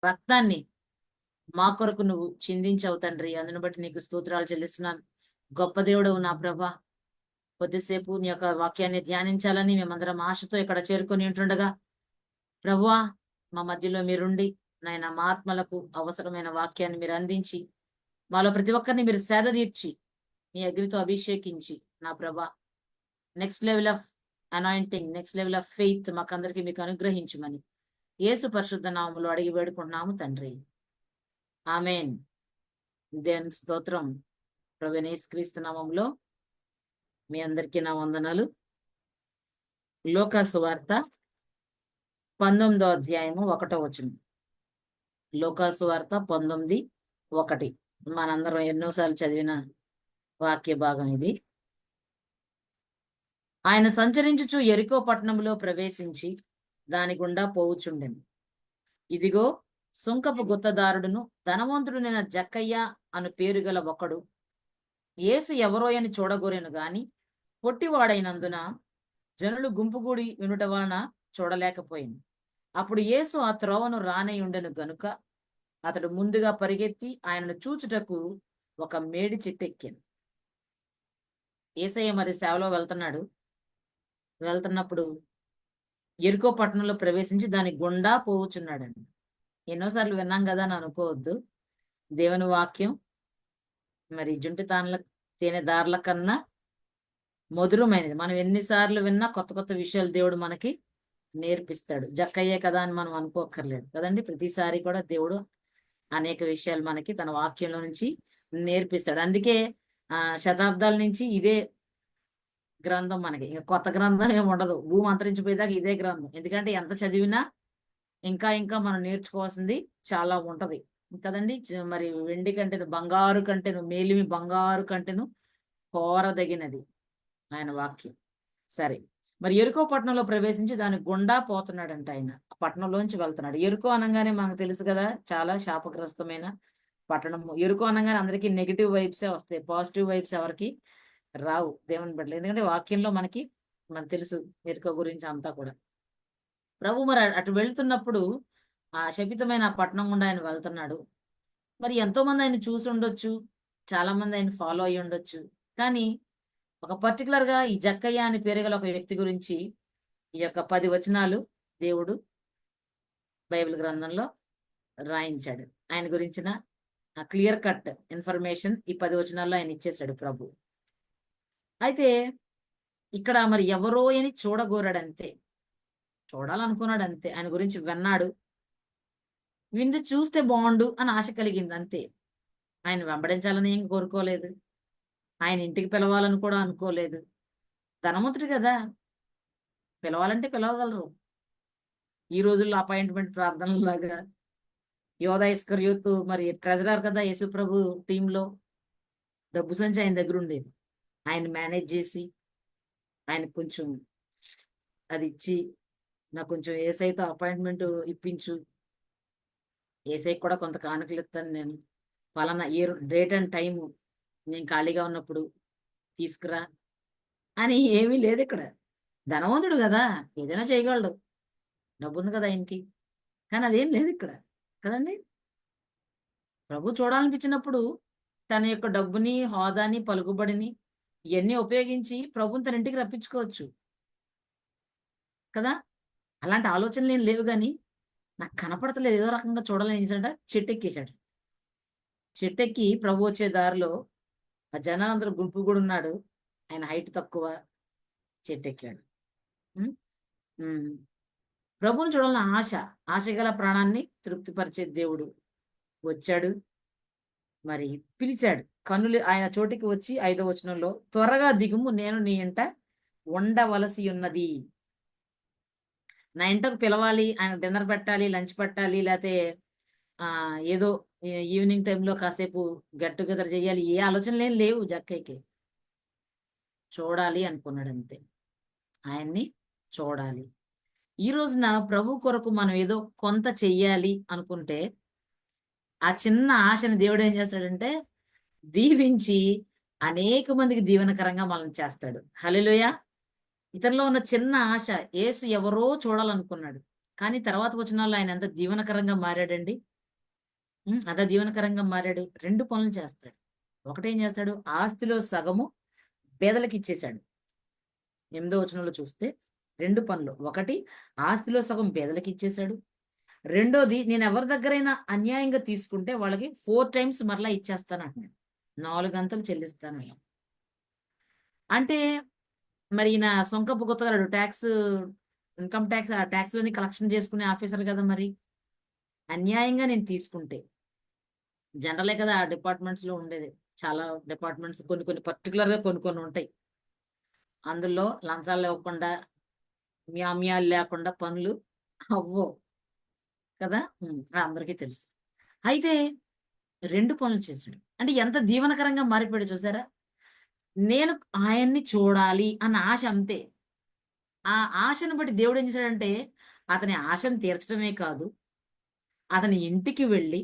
రక్తాన్ని మా కొరకు నువ్వు చిందించావు తండ్రి. అందును బట్టి నీకు స్తోత్రాలు చెల్లిస్తున్నాను. గొప్ప దేవుడవు నా ప్రభా. కొద్దిసేపు నీ యొక్క వాక్యాన్ని ధ్యానించాలని మేమందరం ఆశతో ఇక్కడ చేరుకొని ఉంటుండగా, ప్రభువా మా మధ్యలో మీరుండి నాయన మా ఆత్మలకు అవసరమైన వాక్యాన్ని మీరు అందించి, మాలో ప్రతి ఒక్కరిని మీరు సేదతీర్చి, మీ అగ్నితో అభిషేకించి నా ప్రభా next level of anointing, next level of faith మాకందరికి మీకు అనుగ్రహించమని యేసు పరిశుద్ధ నామములో అడిగి వేడుకుంటున్నాము తండ్రి. ఆమెన్. దేవుని స్తోత్రం. ప్రభువైన యేసుక్రీస్తు నామములో మీ అందరికీ నా వందనాలు. లూకా సువార్త 19వ అధ్యాయము 1వ వచనం. లూకా సువార్త 19:1. మనందరం ఎన్నోసార్లు చదివిన వాక్య భాగం ఇది. ఆయన సంచరించుచు యెరికో పట్టణంలో ప్రవేశించి దాని గుండా పోవుచుండెను. ఇదిగో సుంకపు గుత్తదారుడును ధనవంతుడునైన జక్కయ్య అను పేరు గల ఒకడు యేసు ఎవరోయని చూడగోరెను గాని పొట్టివాడైనందున జనులు గుంపుగూడి వినుట వలన చూడలేకపోయింది. అప్పుడు యేసు ఆ త్రోవను రానయుండెను గనుక అతడు ముందుగా పరిగెత్తి ఆయనను చూచుటకు ఒక మేడి చెట్టెక్కాను. యేసయ్య మరి సేవలో వెళ్తున్నప్పుడు యెరికో పట్టణంలో ప్రవేశించి దాని గుండా పోవుచున్నాడండి. ఎన్నోసార్లు విన్నాం కదా అని అనుకోవద్దు. దేవుని వాక్యం మరి జుంటి తేనె దారుల కన్నా మధురమైనది. మనం ఎన్నిసార్లు విన్నా కొత్త కొత్త విషయాలు దేవుడు మనకి నేర్పిస్తాడు. జక్కయ్యే కదా అని మనం అనుకోక్కర్లేదు కదండి. ప్రతిసారి కూడా దేవుడు అనేక విషయాలు మనకి తన వాక్యంలో నుంచి నేర్పిస్తాడు. అందుకే శతాబ్దాల నుంచి ఇదే గ్రంథం మనకి. ఇంకా కొత్త గ్రంథం ఏమి ఉండదు. భూమి అంతరించిపోయేదాకా ఇదే గ్రంథం. ఎందుకంటే ఎంత చదివినా ఇంకా ఇంకా మనం నేర్చుకోవాల్సింది చాలా ఉంటది కదండి. మరి వెండి కంటేను, బంగారు కంటేను, మేలిమి బంగారు కంటేను కోరదగినది ఆయన వాక్యం. సరే, మరి యెరికో పట్టణంలో ప్రవేశించి దాని గుండా పోతున్నాడంట. ఆయన పట్టణంలోంచి వెళ్తున్నాడు. యెరికో అనగానే మనకు తెలుసు కదా, చాలా శాపగ్రస్తమైన పట్టణము. యెరికో అనగానే అందరికీ నెగిటివ్ వైబ్సే వస్తాయి. పాజిటివ్ వైబ్స్ ఎవరికి రావు దేవుని బిడ్డలు. ఎందుకంటే వాక్యంలో మనకి తెలుసు యెరికో గురించి అంతా కూడా. ప్రభు మరి అటు వెళ్తున్నప్పుడు ఆ శపితమైన ఆ పట్టణం గుండా ఆయన వెళ్తున్నాడు. మరి ఎంతో మంది ఆయన చూసి ఉండొచ్చు, చాలా మంది ఆయన ఫాలో అయ్యి ఉండొచ్చు. కానీ ఒక పర్టికులర్ గా ఈ జక్కయ్య అని పేరు గల ఒక వ్యక్తి గురించి ఈ యొక్క 10 వచనాలు దేవుడు బైబిల్ గ్రంథంలో రాయించాడు. ఆయన గురించిన క్లియర్ కట్ ఇన్ఫర్మేషన్ ఈ 10 వచనాల్లో ఆయన ఇచ్చేశాడు ప్రభు. అయితే ఇక్కడ మరి ఎవరో అని చూడగోరాడంతే, చూడాలనుకున్నాడు అంతే. ఆయన గురించి విన్నాడు, విందు చూస్తే బాగుండు అని ఆశ కలిగింది అంతే. ఆయన వెంబడించాలని ఏం కోరుకోలేదు, ఆయన ఇంటికి పిలవాలని కూడా అనుకోలేదు. ధనవంతుడు కదా, పిలవాలంటే పిలవగలరు. ఈ రోజుల్లో అపాయింట్మెంట్ ప్రార్థనలాగా యోధా ఇస్కరియోతు మరి ట్రెజరర్ కదా యేసు ప్రభు టీంలో. డబ్బు సంచి ఆయన దగ్గర ఉండేది. ఆయన మేనేజ్ చేసి ఆయన కొంచెం అది ఇచ్చి, నాకు కొంచెం ఏసైతో అపాయింట్మెంట్ ఇప్పించు, ఏసై కూడా కొంత కానుకలు ఇస్తాను నేను, పలానా ఏ డేట్ అండ్ టైము నేను ఖాళీగా ఉన్నప్పుడు తీసుకురా అని ఏమీ లేదు ఇక్కడ. ధనవంతుడు కదా, ఏదైనా చేయగలడు, డబ్బు ఉంది కదా ఆయనకి. కానీ అదేం లేదు ఇక్కడ కదండి. ప్రభు చూడాలనిపించినప్పుడు తన యొక్క డబ్బుని, హోదాని, పలుకుబడిని ఇవన్నీ ఉపయోగించి ప్రభుని తన ఇంటికి రప్పించుకోవచ్చు కదా. అలాంటి ఆలోచనలు ఏం లేవు. కానీ నాకు కనపడతలేదు, ఏదో రకంగా చూడాలని చేశాడ, చెట్టెక్కేశాడు. చెట్టెక్కి ప్రభు వచ్చే దారిలో ఆ జనాలందరూ గుంపు కూడా ఉన్నాడు. ఆయన హైట్ తక్కువ, చెట్టెక్కాడు. ప్రభుని చూడాలని ఆశ గల ప్రాణాన్ని తృప్తిపరిచే దేవుడు వచ్చాడు. మరి పిలిచాడు. కన్నులు ఆయన చోటికి వచ్చి 5వ వచనంలో, త్వరగా దిగుము, నేను నీ ఇంట ఉండవలసి ఉన్నది. నా ఇంటకు పిలవాలి, ఆయన డిన్నర్ పెట్టాలి, లంచ్ పెట్టాలి, లేకపోతే ఏదో ఈవినింగ్ టైంలో కాసేపు గెట్ టుగెదర్ చేయాలి, ఏ ఆలోచనలు ఏం లేవు జక్కయ్యకి. చూడాలి అనుకున్నాడు అంతే, ఆయన్ని చూడాలి. ఈ రోజున ప్రభు కొరకు మనం ఏదో కొంత చెయ్యాలి అనుకుంటే ఆ చిన్న ఆశని దేవుడు ఏం చేస్తాడంటే దీవించి అనేక మందికి దీవెనకరంగా మనం చేస్తాడు. హల్లెలూయా. ఇతనిలో ఉన్న చిన్న ఆశ, యేసు ఎవరో చూడాలనుకున్నాడు, కానీ తర్వాత వచనాల్లో ఆయన ఎంత దీవెనకరంగా మారాడండి. అంత దీవెనకరంగా మారాడు. 2 పనులు చేస్తాడు. ఒకటేం చేస్తాడు, ఆస్తిలో సగము పేదలకిచ్చేశాడు. 8దో వచనంలో చూస్తే 2 పనులు. ఒకటి, ఆస్తిలో సగం పేదలకిచ్చేశాడు. రెండోది, నేనెవరి దగ్గరైనా అన్యాయంగా తీసుకుంటే వాళ్ళకి 4 టైమ్స్ మరలా ఇచ్చేస్తానంటున్నాడు. 4 గంతలు చెల్లిస్తాను. అంటే మరి ఈయన సొంకపు గుత్తగాడు ఇన్‌కమ్ టాక్స్ ఆ టాక్స్‌లన్నీ కలెక్షన్ చేసుకునే ఆఫీసర్ కదా మరి. అన్యాయంగా నేను తీసుకుంటే జనరలే కదా ఆ డిపార్ట్మెంట్స్‌లో ఉండేది. చాలా డిపార్ట్మెంట్స్ కొన్ని కొన్ని పర్టిక్యులర్‌గా కొన్ని ఉంటాయి. అందులో లంచాలివ్వకుండా, మ్యామ్యాలు లేకుండా పనులు అవ్వవు కదా! అందరికీ తెలుసు. అయితే 2 పనులు చేశాడు. అంటే ఎంత దీవెనకరంగా మారిపోయాడో చూసారా? నేను ఆయన్ని చూడాలి అన్న ఆశ అంతే. ఆ ఆశను బట్టి దేవుడేం చేశాడంటే, అతని ఆశను తీర్చడమే కాదు, అతని ఇంటికి వెళ్ళి,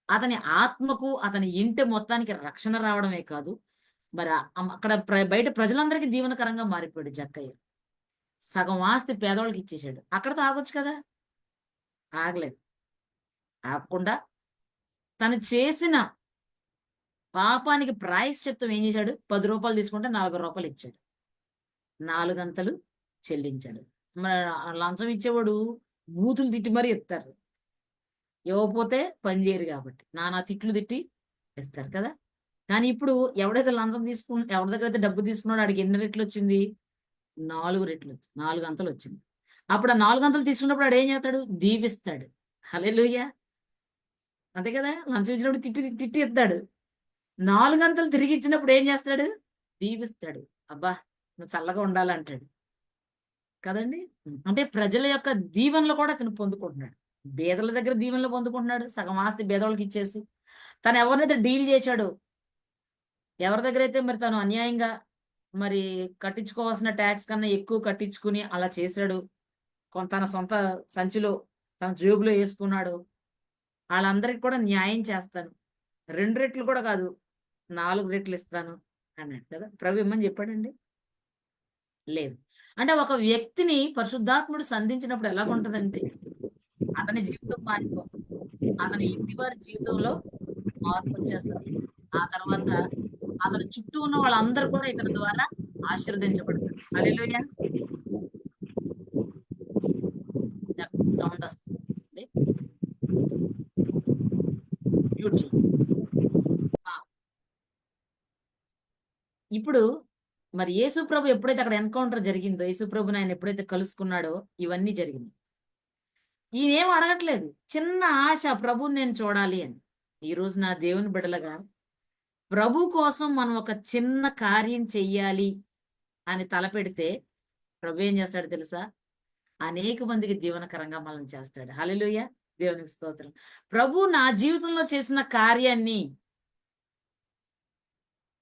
అతని ఆత్మకు, అతని ఇంటి మొత్తానికి రక్షణ రావడమే కాదు, మరి అక్కడ బయట ప్రజలందరికీ దీవెనకరంగా మారిపోయాడు జక్కయ్య. సగం ఆస్తి పేదోళ్ళకి ఇచ్చేసాడు. అక్కడితో ఆగొచ్చు కదా! ఆగలేదు. ఆగకుండా తను చేసిన పాపానికి ప్రాయశ్చిత్తం ఏం చేశాడు? రూ. 10 తీసుకుంటే రూ. 40 ఇచ్చాడు. 4 గంతలు చెల్లించాడు. మరి లంచం ఇచ్చేవాడు బూతులు తిట్టి మరీ ఇస్తారు. ఇవ్వకపోతే పని చేయరు గాబట్టి. నానా తిట్లు తిట్టి ఇస్తారు కదా! కానీ ఇప్పుడు ఎవడైతే లంచం ఎవరి దగ్గరైతే డబ్బు తీసుకున్నాడో ఆడికి ఎన్ని రెట్లొచ్చింది? 4 రెట్లొచ్చింది. 4 అంతలొచ్చింది. అప్పుడు ఆ 4 అంతలు తీసుకున్నప్పుడు ఆడేం చేస్తాడు? దీవిస్తాడు. హల్లెలూయా! అంతే కదా! లంచం ఇచ్చినప్పుడు తిట్టి తిట్టి ఇస్తాడు. 4 అంతలు తిరిగిచ్చినప్పుడు ఏం చేస్తాడు? దీవిస్తాడు. అబ్బా! నువ్వు చల్లగా ఉండాలంటాడు. కదండీ! అంటే ప్రజల యొక్క దీవెనలు కూడా అతను పొందుకుంటున్నాడు. బీదల దగ్గర దీవెనలు పొందుకుంటున్నాడు. సగం ఆస్తి బీదోళ్ళకిచ్చేసి. తను ఎవరినైతే డీల్ చేశాడో, ఎవరి దగ్గరైతే మరి తను అన్యాయంగా మరి కట్టించుకోవాల్సిన టాక్స్ కన్నా ఎక్కువ కట్టించుకుని అలా చేశాడు. తన సొంత సంచిలో, తన జేబులో యేసుకున్నాడు. ఆళ్ళందరికి కూడా న్యాయం చేస్తాను. 2 రెట్లు కూడా కాదు, 4 రెట్లు ఇస్తాను అన్నాడు కదా! ప్రభు ఇమ్మని చెప్పాడండి? లేదు. అంటే ఒక వ్యక్తిని పరిశుద్ధాత్ముడు సంధించినప్పుడు ఎలాగుంటదంటే, అతని జీవితం మారిపోతుంది. అతని ఇంటి వారి జీవితంలో మార్పొచ్చేస్తది. ఆ తర్వాత అతని చుట్టూ ఉన్న వాళ్ళందరూ కూడా ఇతని ద్వారా ఆశీర్వదించబడతారు. హల్లెలూయా! సౌండొస్తుంది. మ్యూట్ చేయి. ఆ! ఇప్పుడు మరి యేసు ప్రభు ఎప్పుడైతే అక్కడ ఎన్‌కౌంటర్ జరిగిందో, యేసు ప్రభుని ఆయన ఎప్పుడైతే కలుసుకున్నాడో ఇవన్నీ జరిగినాయి. ఈయనేం అడగట్లేదు. చిన్న ఆశ ప్రభువుని నేను చూడాలి అని. ఈరోజు నా దేవుని బిడ్డలుగా ప్రభు కోసం మనం ఒక చిన్న కార్యం చెయ్యాలి అని తలపెడితే ప్రభు ఏం చేస్తాడో తెలుసా? అనేక మందికి దీవెనకరంగా మనల్ని చేస్తాడు. హల్లెలూయా! దేవునికి స్తోత్రం. ప్రభు నా జీవితంలో చేసిన కార్యాన్ని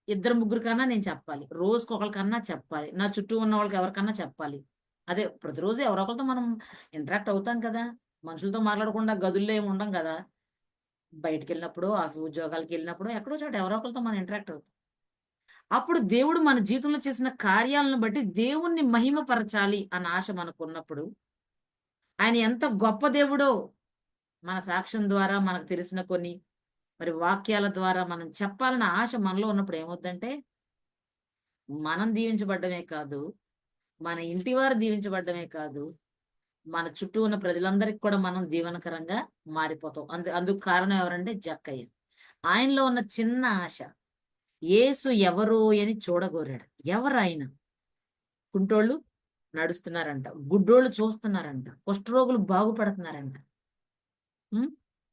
ఇద్దరు ముగ్గురికన్నా నేను చెప్పాలి. రోజుకొకళ్ళకన్నా చెప్పాలి. నా చుట్టూ ఉన్న వాళ్ళకి ఎవరికన్నా చెప్పాలి. అదే ప్రతిరోజు ఎవరో ఒకళ్ళతో మనం ఇంటరాక్ట్ అవుతాం కదా! మనుషులతో మాట్లాడకుండా గదుల్లో ఏమి ఉండం గదా! బయటికెళ్ళినప్పుడో, ఉద్యోగాలకెళ్ళినప్పుడో ఎక్కడో చోట ఎవరో ఒకళ్ళతో మనం ఇంటరాక్ట్ అవుతాం. అప్పుడు దేవుడు మన జీవితంలో చేసిన కార్యాలను బట్టి దేవుణ్ణి మహిమపరచాలి అన్న ఆశ మనకున్నప్పుడు, ఆయన ఎంత గొప్ప దేవుడో మన సాక్ష్యం ద్వారా మనకు తెలిసిన కొన్ని మరి వాక్యాల ద్వారా మనం చెప్పాలన్న ఆశ మనలో ఉన్నప్పుడు ఏమవుద్దంటే, మనం దీవించబడ్డమే కాదు, మన ఇంటివారు దీవించబడ్డమే కాదు, మన చుట్టూ ఉన్న ప్రజలందరికి కూడా మనం దీవెనకరంగా మారిపోతాం. అందుకు కారణం ఎవరంటే జక్కయ్య. ఆయనలో ఉన్న చిన్న ఆశ. యేసు ఎవరు అని చూడగోరాడు. ఎవరాయన? కుంటోళ్ళు నడుస్తున్నారంట. గుడ్డోళ్ళు చూస్తున్నారంట. కుష్ఠరోగులు బాగుపడుతున్నారంట. హ్మ్.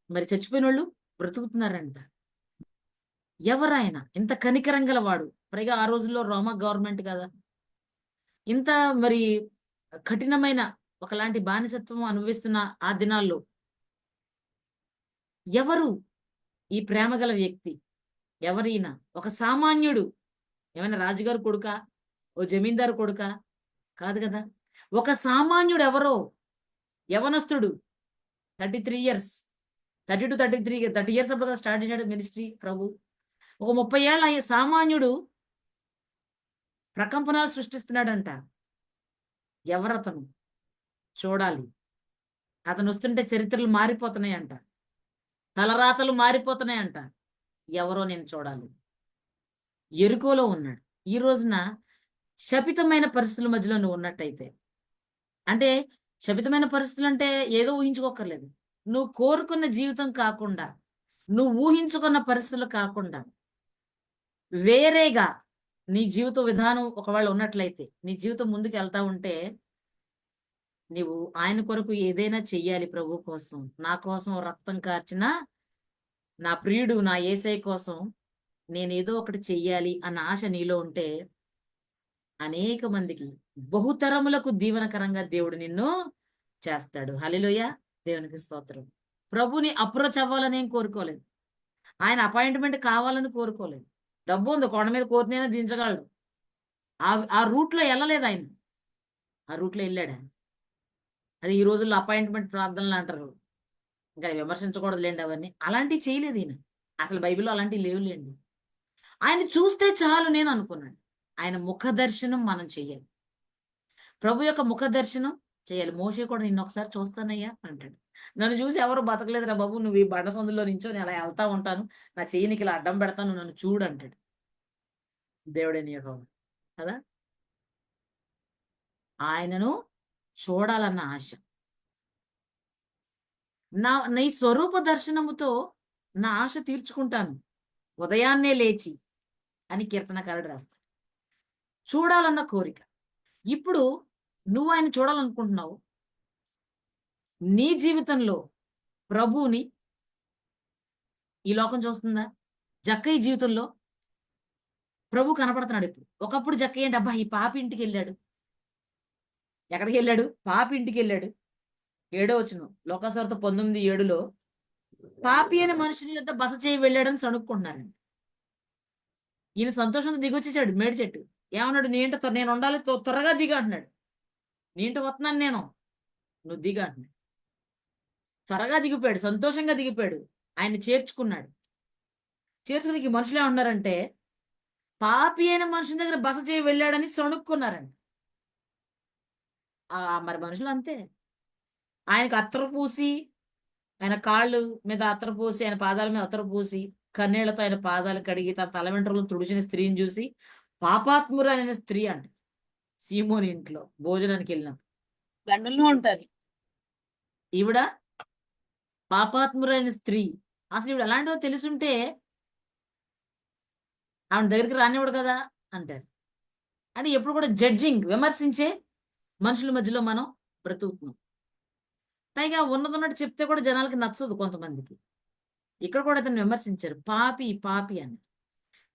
మరి చచ్చిపోయినోళ్ళు బ్రతుకుతున్నారంట. ఎవరాయన? ఇంత కనికరం గలవాడు. పైగా ఆ రోజుల్లో రోమా గవర్నమెంట్ గదా! ఇంత మరి కఠినమైన ఒకలాంటి బానిసత్వం అనుభవిస్తున్న ఆ దినాల్లో ఎవరు ఈ ప్రేమగల వ్యక్తి? ఎవరీయన? ఒక సామాన్యుడు. ఏమైనా రాజుగారి కొడుకా? ఓ జమీందారు కొడుకా? కాదు గదా! ఒక సామాన్యుడెవరో యవనస్తుడు 33 ఇయర్స్. 30-33 30 ఇయర్స్ అప్పుడు కదా స్టార్ట్ చేశాడు మినిస్ట్రీ ప్రభు. ఒక 30 ఏళ్ల సామాన్యుడు ప్రకంపనలు సృష్టిస్తున్నాడంట. ఎవరతను? చూడాలి. అతను వస్తుంటే చరిత్రలు మారిపోతున్నాయంట, తలరాతలు మారిపోతున్నాయంట. ఎవరో నేను చూడాలి. ఎరుకోలో ఉన్నాడు. ఈ రోజున శపితమైన పరిస్థితుల మధ్యలో నువ్వు ఉన్నట్టయితే, అంటే శపితమైన పరిస్థితులు అంటే ఏదో ఊహించుకోక్కర్లేదు. నువ్వు కోరుకున్న జీవితం కాకుండా, నువ్వు ఊహించుకున్న పరిస్థితులు కాకుండా, వేరేగా నీ జీవిత విధానం ఒకవేళ ఉన్నట్లయితే, నీ జీవితం ముందుకు వెళ్తా ఉంటే, నీవు ఆయన కొరకు ఏదైనా చెయ్యాలి ప్రభు కోసం. నా కోసం రక్తం కార్చిన నా ప్రియుడు, నా యేసయ్య కోసం నేనేదో ఒకటి చెయ్యాలి అన్న ఆశ నీలో ఉంటే, అనేక మందికి బహుతరములకు దీవెనకరంగా దేవుడు నిన్ను చేస్తాడు. హల్లెలూయా! దేవునికి స్తోత్రం. ప్రభుని అప్రోచ్ అవ్వాలని ఏం కోరుకోలేదు. ఆయన అపాయింట్మెంట్ కావాలని కోరుకోలేదు. డబ్బు ఉంది, కొండ మీద కోతినైనా దించగలడు. ఆ రూట్‌లో ఎళ్ళలేదు ఆయన. ఆ రూట్‌లో ఎళ్ళాడా? అది ఈ రోజుల్లో అపాయింట్మెంట్ ప్రార్థనలు అంటారు. ఇంకా విమర్శించకూడదులెండి అవన్నీ. అలాంటివి చేయలేదు ఈయన. అసలు బైబిల్‌లో అలాంటివి లేవులెండి. ఆయన చూస్తే చాలు నేను అనుకున్నాడు. ఆయన ముఖ దర్శనం మనం చెయ్యాలి. ప్రభు యొక్క ముఖ దర్శనం చేయాలి. మోషే కూడా నిన్నొకసారి చూస్తానయ్యా అంటాడు. నన్ను చూసి ఎవరు బతకలేదురా బాబు, నువ్వు ఈ బండ సందులో నించో, నేను అలా ఎళ్తా ఉంటాను. నా చెయ్యి నీకు ఇలా అడ్డం పెడతాను, నువ్వు నన్ను చూడు అంటాడు. దేవుడైన యెహోవా కదా! ఆయనను చూడాలన్న ఆశ. నీ స్వరూప దర్శనముతో నా ఆశ తీర్చుకుంటాను ఉదయాన్నే లేచి అని కీర్తనకారుడు రాస్తాడు. చూడాలన్న కోరిక. ఇప్పుడు నువ్వు ఆయన చూడాలనుకుంటున్నావు. నీ జీవితంలో ప్రభువుని ఈ లోకం చూస్తుందా? జక్కయ్య జీవితంలో ప్రభు కనపడుతున్నాడు ఇప్పుడు. ఒకప్పుడు జక్కయ్య అంటే అబ్బా ఈ పాపి ఇంటికెళ్ళాడు. ఎక్కడికెళ్ళాడు? పాపి ఇంటికెళ్ళాడు. 7వ వచనం లోకాసువార్త 19:7లో పాపి అనే మనుషుని యొద్ద బస చేయి వెళ్ళాడని సణుక్కుంటున్నారండి. ఈయన సంతోషంతో దిగొచ్చేసాడు మేడి చెట్టు. ఏమన్నాడు? నీ ఇంట నేను ఉండాలి, త్వరగా దిగు అంటున్నాడు. నీ ఇంటికి వస్తున్నాను నేను, నువ్వు దిగ అంటున్నాడు. త్వరగా దిగిపోయాడు, సంతోషంగా దిగిపోయాడు. ఆయన చేర్చుకున్నాడు. చేర్చుకునికి మనుషులు ఏమన్నారంటే, పాపి అయిన మనుషుని దగ్గర బస చేయి వెళ్ళాడని సణుక్కున్నారండి. మరి మనుషులు అంతే. ఆయనకు అత్తరు పూసి, ఆయన కాళ్ళు మీద అత్తరు పూసి, ఆయన పాదాల మీద అత్తరు పూసి, కన్నీళ్లతో ఆయన పాదాలు కడిగి తన తల వెంట్రుకలు తుడిచిన స్త్రీని చూసి పాపాత్మురాలైన స్త్రీ అంట. సీమోని ఇంట్లో భోజనానికి వెళ్ళినప్పుడు దండల్లో ఉంటారు. ఈవిడ పాపాత్మురైన స్త్రీ. అసలు ఈవిడ ఎలాంటిదో తెలుసుంటే ఆవిడ దగ్గరికి రానివ్వడు కదా అంటారు. అంటే ఎప్పుడు కూడా జడ్జింగ్, విమర్శించే మనుషుల మధ్యలో మనం బ్రతుకుతున్నాం. పైగా ఉన్నదన్నట్టు చెప్తే కూడా జనాలకి నచ్చదు కొంతమందికి. ఇక్కడ కూడా అతను విమర్శించారు. పాపి పాపి అని.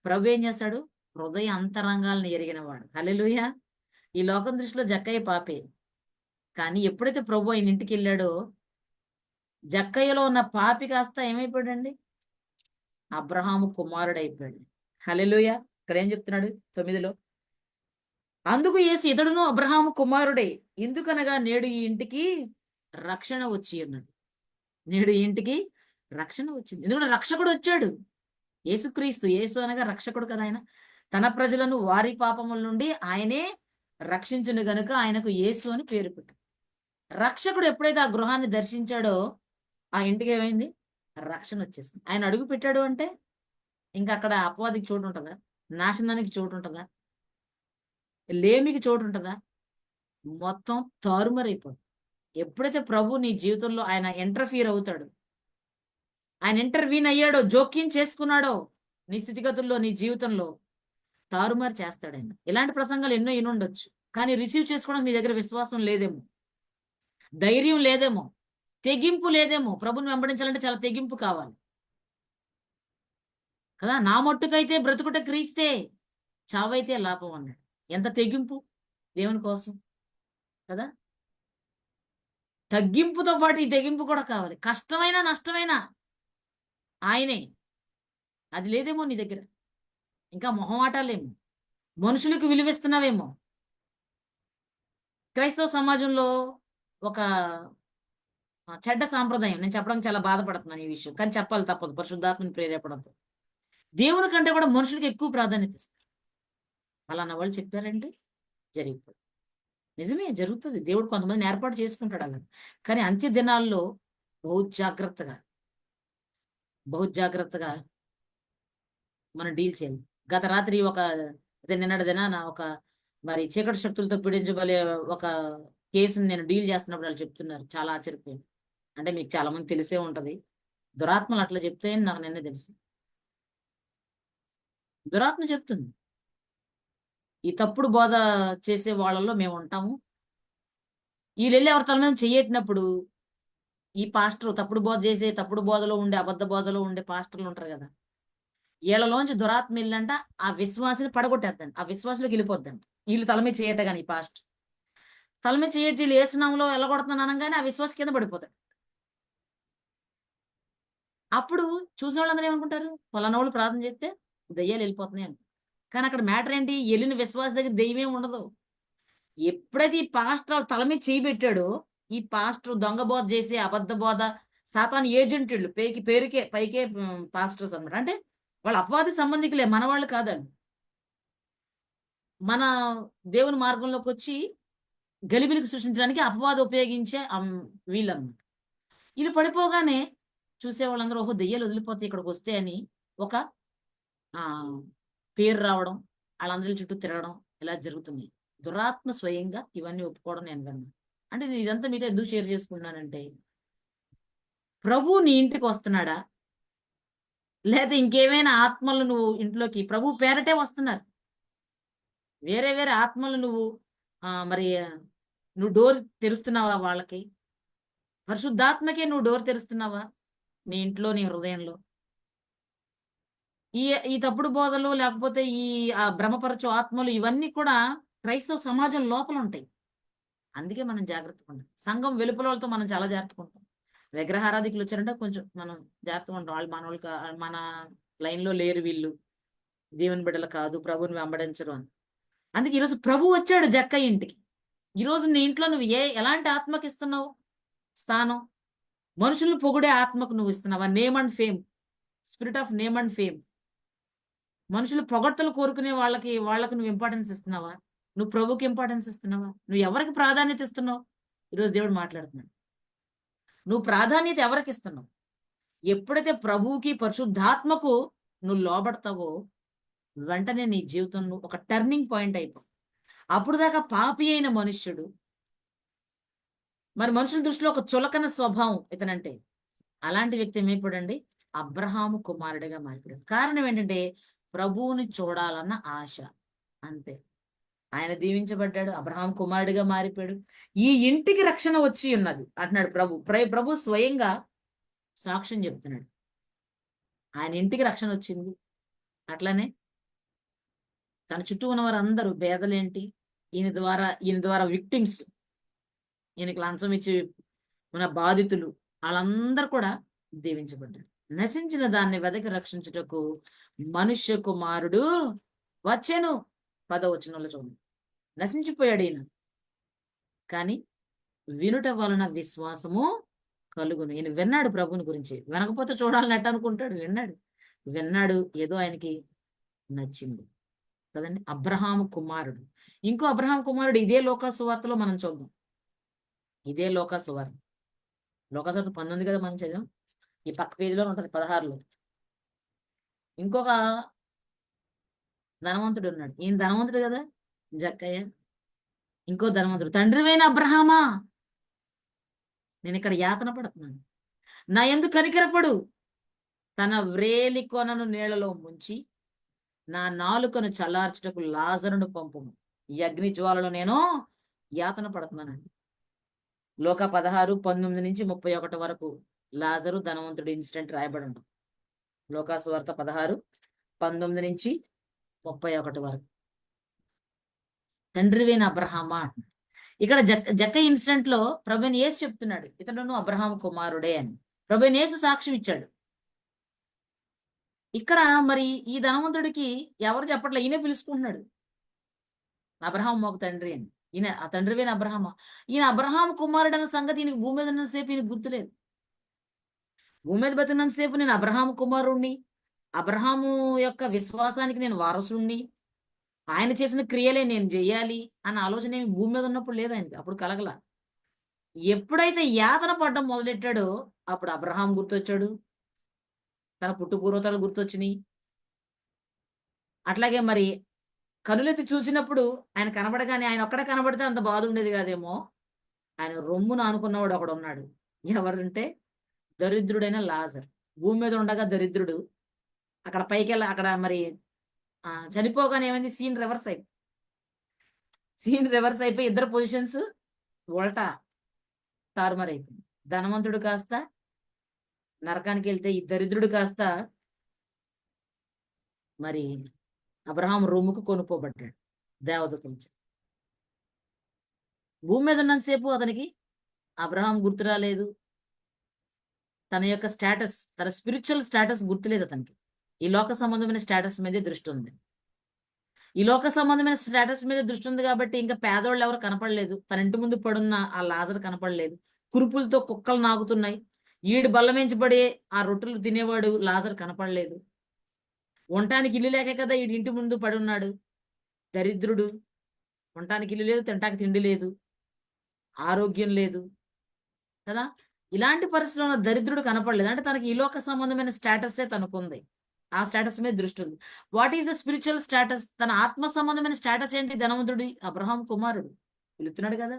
ప్రభు ఏం చేస్తాడు? హృదయ అంతరంగాలను ఎరిగిన వాడు. హల్లెలూయా! ఈ లోకం దృష్టిలో జక్కయ్య పాపే. కానీ ఎప్పుడైతే ప్రభు ఆయన ఇంటికి వెళ్ళాడో, జక్కయ్యలో ఉన్న పాపి కాస్త ఏమైపోయాడండి? అబ్రహాము కుమారుడు అయిపోయాడు. హల్లెలూయా! ఇక్కడ ఏం చెప్తున్నాడు 9లో? అందుకు యేసు ఇతడును అబ్రహాము కుమారుడే, ఎందుకనగా నేడు ఈ ఇంటికి రక్షణ వచ్చి ఉన్నది. నేడు ఈ ఇంటికి రక్షణ వచ్చింది. ఎందుకంటే రక్షకుడు వచ్చాడు. యేసుక్రీస్తు. యేసు అనగా రక్షకుడు కదా ఆయన. తన ప్రజలను వారి పాపముల నుండి ఆయనే రక్షించును గనుక ఆయనకు యేసు అని పేరు పెట్టాడు. రక్షకుడు ఎప్పుడైతే ఆ గృహాన్ని దర్శించాడో ఆ ఇంటికి ఏమైంది? రక్షణ వచ్చేసింది. ఆయన అడుగు పెట్టాడు అంటే ఇంకా అక్కడ అపవాదికి చోటు ఉంటుందా? నాశనానికి చోటు ఉంటుందా? లేమికి చోటు ఉంటుందా? మొత్తం తారుమారైపోతుంది. ఎప్పుడైతే ప్రభు నీ జీవితంలో ఆయన ఇంటర్ఫియర్ అవుతాడు, ఆయన ఇంటర్వ్యూన్ అయ్యాడో, జోక్యం చేసుకున్నాడో నీ స్థితిగతుల్లో, నీ జీవితంలో తారుమారు చేస్తాడు ఆయన. ఇలాంటి ప్రసంగాలు ఎన్నో ఇనుండొచ్చు. కానీ రిసీవ్ చేసుకోవడానికి నీ దగ్గర విశ్వాసం లేదేమో, ధైర్యం లేదేమో, తెగింపు లేదేమో. ప్రభుని వెంబడించాలంటే చాలా తెగింపు కావాలి కదా. నా మట్టుకైతే బ్రతుకుట క్రీస్తే, చావైతే లాభం అన్నాడు. ఎంత తెగింపు దేవుని కోసం కదా. తగ్గింపుతో పాటు ఈ తెగింపు కూడా కావాలి. కష్టమైనా నష్టమైనా ఆయనే. అది లేదేమో నీ దగ్గర. ఇంకా మొహమాటాలేమో, మనుషులకు విలువిస్తున్నావేమో. క్రైస్తవ సమాజంలో ఒక చెడ్డ సాంప్రదాయం, నేను చెప్పడానికి చాలా బాధపడుతున్నాను ఈ విషయం, కానీ చెప్పాలి తప్పదు పరిశుద్ధాత్మని ప్రేరేపడంతో. దేవుని కంటే కూడా మనుషులకు ఎక్కువ ప్రాధాన్యత ఇస్తారు. ఫలానా వాళ్ళు చెప్పారంటే జరిగిపోతుంది. నిజమే జరుగుతుంది. దేవుడు కొంతమందిని ఏర్పాటు చేసుకుంటాడు అలా. కానీ అంత్య దినాల్లో బహు జాగ్రత్తగా, బహు జాగ్రత్తగా మనం డీల్ చేయాలి. గత రాత్రి అదే నిన్నటి దినాన మరి చీకటి శక్తులతో పీడించబడే ఒక కేసుని నేను డీల్ చేస్తున్నప్పుడు వాళ్ళు చెప్తున్నారు. చాలా ఆశ్చర్యపోయాను. అంటే మీకు చాలా మంది తెలిసే ఉంటది. దురాత్మలు అట్లా చెప్తాయని నాకు నిన్నే తెలుసు. దురాత్మ చెప్తుంది. ఈ తప్పుడు బోధ చేసే వాళ్ళలో మేముంటాము. ఈళ్ళెళ్లి ఎవరి తల మీద చెయ్యెట్టినప్పుడు, ఈ పాస్టర్ తప్పుడు బోధ చేసే, తప్పుడు బోధలో ఉండే, అబద్ధ బోధలో ఉండే పాస్టర్లుంటారు గదా! ఈళ్ళలోంచి దురాత్మ ఎళ్ళంట ఆ విశ్వాసిని పడగొట్టేద్దంట. ఆ విశ్వాసిలోకి ఎళ్ళిపోద్దంట. ఈళ్ళు తల మీద చెయ్యెట్ట గాని ఈ పాస్టర్. తల మీద చెయ్యెట్టి ఈళ్ళు యేసు నామంలో ఎల్లగొడుతున్నాను అనంగానే ఆ విశ్వాసి కింద పడిపోతాడు. అప్పుడు చూసినోళ్ళందరూ ఏమనుకుంటారు? ఫలానోళ్ళు ప్రార్థన చేస్తే దెయ్యాలెళ్ళిపోతున్నాయి అని. కానీ అక్కడ మ్యాటర్ ఏంటి? ఎళ్ళిన విశ్వాసి దగ్గర దెయ్యమేం ఉండదు. ఎప్పుడైతే ఈ పాస్టర్ ఆళ్ళ తల మీద చెయ్యి పెట్టాడో, ఈ పాస్టర్ దొంగ బోధ చేసి, అబద్ధ బోధ, సాతాను ఏజెంట్ ఈళ్ళు. పేరుకే పైకే పాస్టర్స్ అన్నమాట. అంటే వాళ్ళు అపవాది సంబంధికులే. మనవాళ్ళు కాదాళ్ళు. మన దేవుని మార్గంలోకొచ్చి గలిబిలికి సృష్టించడానికి అపవాది ఉపయోగించే వీళ్ళన్నమాట. ఈళ్ళు పడిపోగానే చూసేవాళ్ళందరూ ఓహో! దెయ్యాలు వదిలిపోతాయి ఇక్కడికొస్తే అని ఒక ఆహ్, పేరు రావడం, ఆళ్ళందరి చుట్టూ తిరగడం ఇలా జరుగుతున్నాయి. దురాత్మ స్వయంగా ఇవన్నీ ఒప్పుకోవడం నేను విన్నాను. అంటే నేను ఇదంతా మీతో ఎందుకు షేర్ చేసుకుంటున్నానంటే, ప్రభువు నీ ఇంటికొస్తున్నాడా? లేదా ఇంకేమైనా ఆత్మలు నువ్వు ఇంట్లోకి ప్రభువు పేరటే వస్తున్నారు. వేరే వేరే ఆత్మలు నువ్వు మరి నువ్వు డోర్ తెరుస్తున్నావా వాళ్ళకి? పరిశుద్ధాత్మకే నువ్వు డోర్ తెరుస్తున్నావా? నీ ఇంట్లో, నీ హృదయంలో? ఈ ఈ తప్పుడు బోధలు లేకపోతే భ్రమపరచు ఆత్మలు ఇవన్నీ కూడా క్రైస్తవ సమాజం లోపలుంటాయి. అందుకే మనం జాగ్రత్తగుండాలి. సంఘం వెలుపలోళ్ళతో మనం చాలా జాగ్రత్తగుంటాం. విగ్రహారాధికులొచ్చారంటే కొంచెం మనం జాగ్రత్తగా ఉంటాం. ఆళ్ళు మనోళ్ళు మన లైన్‌లో లేరు వీళ్ళు. దేవుని బిడ్డలు కాదు. ప్రభువుని వెంబడించరు అని. అందుకే ఈరోజు ప్రభువు వచ్చాడు జక్కయ్య ఇంటికి. ఈరోజు నీ ఇంట్లో నువ్వు ఎలాంటి ఆత్మకిస్తున్నావు స్థానం? మనుషుల్ని పొగిడే ఆత్మకు నువ్వు ఇస్తున్నావా? Name and fame. Spirit of name and fame. మనుషులు పొగడ్తలు కోరుకునే వాళ్ళకి నువ్వు ఇంపార్టెన్స్ ఇస్తున్నావా? నువ్వు ప్రభువుకి ఇంపార్టెన్స్ ఇస్తున్నావా? నువ్వు ఎవరికి ప్రాధాన్యత ఇస్తున్నావు? ఈరోజు దేవుడు మాట్లాడుతున్నాడు. నువ్వు ప్రాధాన్యత ఎవరికిస్తున్నావు? ఎప్పుడైతే ప్రభువుకి, పరిశుద్ధాత్మకు నువ్వు లోబడతావో, వెంటనే నీ జీవితంలో ఒక టర్నింగ్ పాయింట్ అయిపోవు. అప్పుడు దాకా పాపి అయిన మనుష్యుడు, మరి మనుషుల దృష్టిలో ఒక చులకన స్వభావం ఇతనంటే. అలాంటి వ్యక్తి ఏమైపోయాడండి? అబ్రహాము కుమారుడిగా మారిపోయాడు. కారణం ఏంటంటే, ప్రభువుని చూడాలన్న ఆశ. అంతే. ఆయన దీవించబడ్డాడు. అబ్రహాం కుమారుడిగా మారిపోయాడు. ఈ ఇంటికి రక్షణ వచ్చి ఉన్నది అంటున్నాడు ప్రభు. ప్రభు స్వయంగా సాక్ష్యం చెప్తున్నాడు. ఆయన ఇంటికి రక్షణ వచ్చింది. అట్లనే తన చుట్టూ ఉన్న వారందరూ పేదలేంటి, ఈయన ద్వారా విక్టిమ్స్, ఈయనకి లంచం ఇచ్చి ఉన్న బాధితులు ఆళ్ళందరూ కూడా దీవించబడ్డారు. నశించిన దాన్ని వెదకి రక్షించుటకు మనుష్య కుమారుడు వచ్చెను. 10వ వచనంలో చూడండి. నశించిపోయాడు ఈయన. కానీ వినుట వలన విశ్వాసము కలుగును. ఈయన విన్నాడు ప్రభువుని గురించి. వినకపోతే చూడాలని అనుకుంటాడు. విన్నాడు. విన్నాడు. ఏదో ఆయనకి నచ్చింది. కదండీ! అబ్రహాము కుమారుడు. ఇంకో అబ్రహాము కుమారుడు ఇదే లూకా సువార్తలో మనం చూద్దాం. ఇదే లూకా సువార్త. లూకా సువార్త 19 కదా మనం చదివాం. ఈ పక్క పేజీలో ఉంటది 16లో. ఇంకొక ధనవంతుడు ఉన్నాడు. ఈయన ధనవంతుడు కదా! జక్కయ్య. ఇంకో ధనవంతుడు. తండ్రివైన అబ్రహామా! నేనిక్కడ యాతన పడుతున్నాను. నా యందు కనికరపడు. తన వ్రేలి కొనను నీళ్లలో ముంచి నా నాలుకను చల్లార్చుటకు లాజరును పంపుము. ఈ అగ్ని జ్వాలలో నేను యాతన పడుతున్నానండి. లూకా 16:19-31 వరకు లాజరు ధనవంతుడు ఇన్సిడెంట్ రాయబడి ఉంటుంది. లూకా సువార్త 16:19-31 వరకు. తండ్రివైన అబ్రహామా అంటున్నాడు. ఇక్కడ జక్కయ్య ఇన్సిడెంట్ లో ప్రభువైన యేసు చెప్తున్నాడు, ఇతడును అబ్రహాము కుమారుడే అని. ప్రభువైన యేసు సాక్ష్యం ఇచ్చాడు. ఇక్కడ మరి ఈ ధనవంతుడికి ఎవరు చెప్పట్లే, ఈయనే పిలుచుకుంటున్నాడు. అబ్రహాం ఒక తండ్రి అని. ఈయన ఆ తండ్రివైన అబ్రహామా. ఈయన అబ్రహాం కుమారుడు అన్న సంగతి ఈయనకి భూమి మీద ఉన్నంతసేపు ఈయనకు గుర్తులేదు. భూమి మీద బతికినంతసేపు నేను అబ్రహాము కుమారుణ్ణి, అబ్రహాము యొక్క విశ్వాసానికి నేను వారసుణ్ణి, ఆయన చేసిన క్రియలే నేను చెయ్యాలి అన్న ఆలోచన ఏమి భూమి మీద ఉన్నప్పుడు లేదు ఆయనకి. అప్పుడు కలగల. ఎప్పుడైతే యాతన పడ్డం మొదలెట్టాడో అప్పుడు అబ్రహాం గుర్తొచ్చాడు. తన పుట్టు పూర్వతాలు గుర్తొచ్చినాయి. అట్లాగే మరి కనులెత్తి చూసినప్పుడు ఆయన కనబడగానే ఆయన ఒక్కడే కనబడితే అంత బాధ ఉండేది కాదేమో. ఆయన రొమ్మున ఆనుకున్నవాడు ఒకడున్నాడు. ఎవరంటే దరిద్రుడైన లాజర్. భూమి మీద ఉండగా దరిద్రుడు. అక్కడ అక్కడ మరి చనిపోగానే ఏమైంది, సీన్ రివర్స్ అయిపోయి ఇద్దరు పొజిషన్స్ ఉల్టా తారుమారైపోయింది. ధనవంతుడు కాస్త నరకానికి వెళ్తే ఈ దరిద్రుడు కాస్త మరి అబ్రహాం రొమ్ముకు కొనుక్కోబడ్డాడు దేవదూతల. భూమి మీద ఉన్నంతసేపు అతనికి అబ్రహాం గుర్తు రాలేదు. తన యొక్క స్టేటస్, తన స్పిరిచువల్ స్టేటస్ గుర్తులేదు అతనికి. ఈ లోక సంబంధమైన స్టేటస్ మీదే దృష్టి ఉంది. ఈ లోక సంబంధమైన స్టేటస్ మీద దృష్టి ఉంది కాబట్టి ఇంకా పేదోళ్ళు ఎవరు కనపడలేదు. తన ఇంటి ముందు పడున్న ఆ లాజర్ కనపడలేదు. కురుపులతో కుక్కలు నాగుతున్నాయి. ఈడు బల్లమెంచబడి ఆ రొట్టెలు తినేవాడు లాజర్ కనపడలేదు. ఉండటానికి ఇల్లు లేకే కదా ఈడు ఇంటి ముందు పడి ఉన్నాడు. దరిద్రుడు. ఉండటానికి ఇల్లు లేదు, తినటానికి తిండి లేదు, ఆరోగ్యం లేదు కదా. ఇలాంటి పరిస్థితుల్లో ఉన్న దరిద్రుడు కనపడలేదు. అంటే తనకి ఈ లోక సంబంధమైన స్టేటసే తనకుంది. ఆ స్టేటస్ మీద దృష్టి ఉంది. What is the spiritual status? తన ఆత్మ సంబంధమైన స్టేటస్ ఏంటి? ధనవంతుడి అబ్రహాం కుమారుడు పిలుస్తున్నాడు కదా.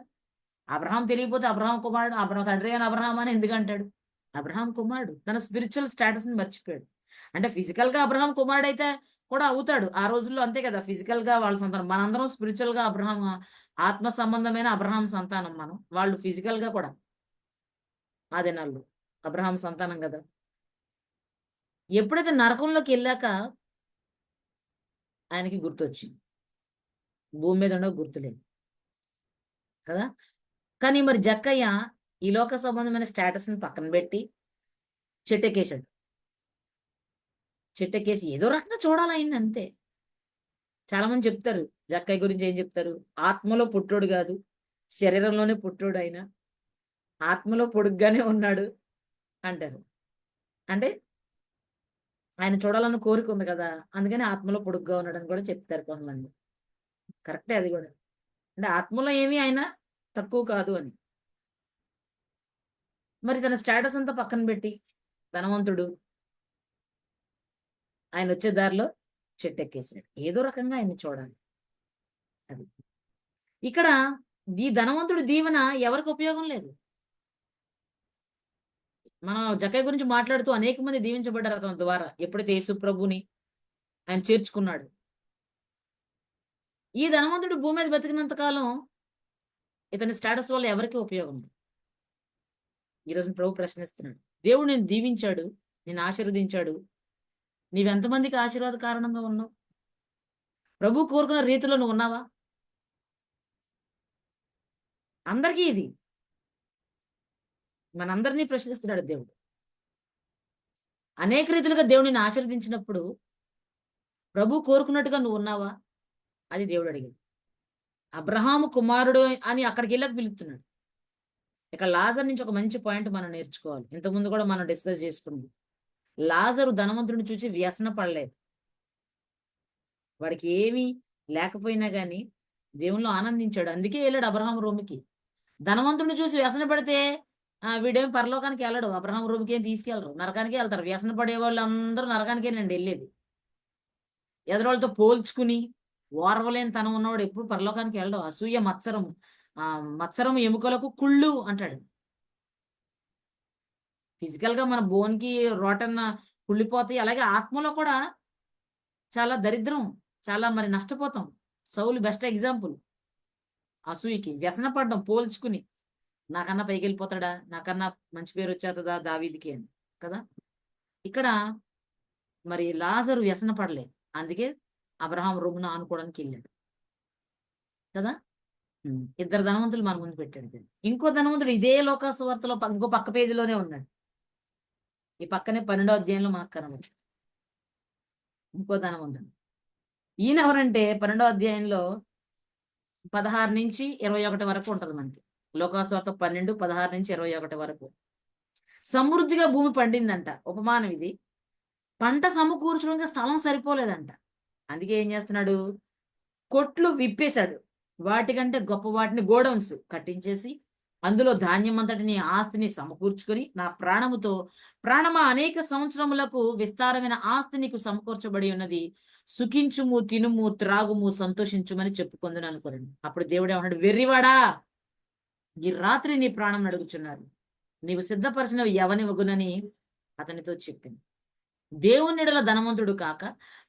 అబ్రహాం తెలియకపోతే అబ్రహాం కుమారుడు, అబ్రహాం తండ్రి అని అబ్రహాం అని ఎందుకు అంటాడు? అబ్రహాం కుమారుడు. తన స్పిరిచువల్ స్టేటస్ ని మర్చిపోయాడు. అంటే ఫిజికల్ గా అబ్రహాం కుమారుడు అయితే కూడా అవుతాడు ఆ రోజుల్లో, అంతే కదా. ఫిజికల్ గా వాళ్ళ సంతానం. మనందరం స్పిరిచువల్ గా అబ్రహాం, ఆత్మ సంబంధమైన అబ్రహాం సంతానం మనం. వాళ్ళు ఫిజికల్ గా కూడా ఆ దినాల్లో అబ్రహాం సంతానం కదా. ఎప్పుడైతే నరకంలోకి వెళ్ళాక ఆయనకి గుర్తొచ్చింది. భూమి మీద ఉండవు గుర్తులేదు కదా. కానీ మరి జక్కయ్య ఈ లోక సంబంధమైన స్టేటస్ ని పక్కన పెట్టి చెట్టెక్కేశాడు. చెట్టెక్కేసి ఏదో రకంగా చూడాలి ఆయన్ని, అంతే. చాలా మంది చెప్తారు జక్కయ్య గురించి. ఏం చెప్తారు? ఆత్మలో పుట్టోడు కాదు, శరీరంలోనే పుట్టోడు ఆయన, ఆత్మలో పొడుగ్గానే ఉన్నాడు అంటారు. అంటే ఆయన చూడాలన్న కోరిక ఉంది కదా, అందుకని ఆత్మలో పొడుగ్గా ఉన్నాడని కూడా చెప్తారు కొంతమంది. కరెక్టే అది కూడా. అంటే ఆత్మలో ఏమీ ఆయన తక్కువ కాదు అని. మరి తన స్టేటస్ అంతా పక్కన పెట్టి ధనవంతుడు ఆయన వచ్చే దారిలో చెట్టెక్కేసాడు. ఏదో రకంగా ఆయన్ని చూడాలి. అది ఇక్కడ ఈ ధనవంతుడి దీవెన ఎవరికి ఉపయోగం లేదు. మనం జక్కయ్య గురించి మాట్లాడుతూ అనేక మంది దీవించబడ్డారు అతని ద్వారా. ఎప్పుడైతే యేసు ప్రభుని ఆయన చేర్చుకున్నాడు. ఈ ధనవంతుడు భూమి మీద బతికినంత కాలం ఇతని స్టేటస్ వల్ల ఎవరికి ఉపయోగం లేదు. ఈరోజు ప్రభు ప్రశ్నిస్తున్నాడు. దేవుడు నేను దీవించాడు, నేను ఆశీర్వదించాడు, నీవెంతమందికి ఆశీర్వాద కారణంగా ఉన్నావు? ప్రభు కోరుకున్న రీతిలో నువ్వు ఉన్నావా? అందరికీ ఇది మనందరినీ ప్రశ్నిస్తున్నాడు దేవుడు. అనేక రీతిలుగా దేవుడిని ఆశీర్వదించినప్పుడు ప్రభు కోరుకున్నట్టుగా నువ్వు ఉన్నావా? అది దేవుడు అడిగింది. అబ్రహాము కుమారుడు అని అక్కడికి వెళ్ళక పిలుస్తున్నాడు. ఇక్కడ లాజర్ నుంచి ఒక మంచి పాయింట్ మనం నేర్చుకోవాలి. ఇంతకుముందు కూడా మనం డిస్కస్ చేసుకున్నాం. లాజరు ధనవంతుడిని చూసి వ్యసన పడలేదు. వాడికి ఏమీ లేకపోయినా గాని దేవుళ్ళు ఆనందించాడు. అందుకే వెళ్ళాడు అబ్రహాం రూమ్కి. ధనవంతుడిని చూసి వ్యసన పడితే వీడేం పరలోకానికి వెళ్ళడు, అబ్రహాం రూమ్కి ఏం తీసుకెళ్ళరు, నరకానికి వెళ్తారు. వ్యసన పడే వాళ్ళు అందరూ నరకానికేనండి వెళ్ళేది. ఎదురోళ్ళతో పోల్చుకుని ఓర్వలేని తనం ఉన్నవాడు ఎప్పుడు పరలోకానికి వెళ్ళడు. అసూయ మత్సరము, మత్సరము ఎముకలకు కుళ్ళు అంటాడు. ఫిజికల్ గా మన బోన్కి రోటన్న కుళ్ళిపోతాయి. అలాగే ఆత్మలో కూడా చాలా దరిద్రం, చాలా మరి నష్టపోతాం. సౌలు బెస్ట్ ఎగ్జాంపుల్. అసూయకి వ్యసన పడ్డం, పోల్చుకుని నాకన్నా పైకి వెళ్ళిపోతాడా, నాకన్నా మంచి పేరు వచ్చేస్తుందా దావీదికి అని కదా. ఇక్కడ మరి లాజరు వ్యసన పడలేదు. అందుకే అబ్రహాం రొమ్మున ఆనుకోవడానికి వెళ్ళాడు కదా. ఇద్దరు ధనవంతులు మన ముందు పెట్టాడు. ఇంకో ధనవంతుడు ఇదే లోకాసువార్తలో ఇంకో పక్క పేజీలోనే ఉన్నాడు. ఈ పక్కనే 12వ అధ్యాయంలో మనకు కనబడు ఇంకో ధనవంతుడు. ఈయన ఎవరంటే 12వ అధ్యాయంలో 16 నుంచి 21 వరకు ఉంటది మనకి. లోకాసువార్త 12, 16 నుంచి 21 వరకు. సమృద్ధిగా భూమి పండిందంట. ఉపమానం ఇది. పంట సమకూర్చడానికి స్థలం సరిపోలేదంట. అందుకే ఏం చేస్తున్నాడు? కొట్లు విప్పేశాడు. వాటికంటే గొప్ప వాటిని గోడౌన్స్ కట్టించేసి అందులో ధాన్యం అంతటిని ఆస్తిని సమకూర్చుకొని నా ప్రాణముతో, ప్రాణమా అనేక సంవత్సరములకు విస్తారమైన ఆస్తి నీకు సమకూర్చబడి ఉన్నది, సుఖించుము, తినుము, త్రాగుము, సంతోషించుమని చెప్పుకుందును అనుకోరండి. అప్పుడు దేవుడు ఏమన్నాడు, వెర్రివాడా, ఈ రాత్రి నీ ప్రాణం అడుగుచున్నారు, నీవు సిద్ధపరిచినవి ఎవనివగునని అతనితో చెప్పింది. దేవుని ఎడల ధనవంతుడు కాక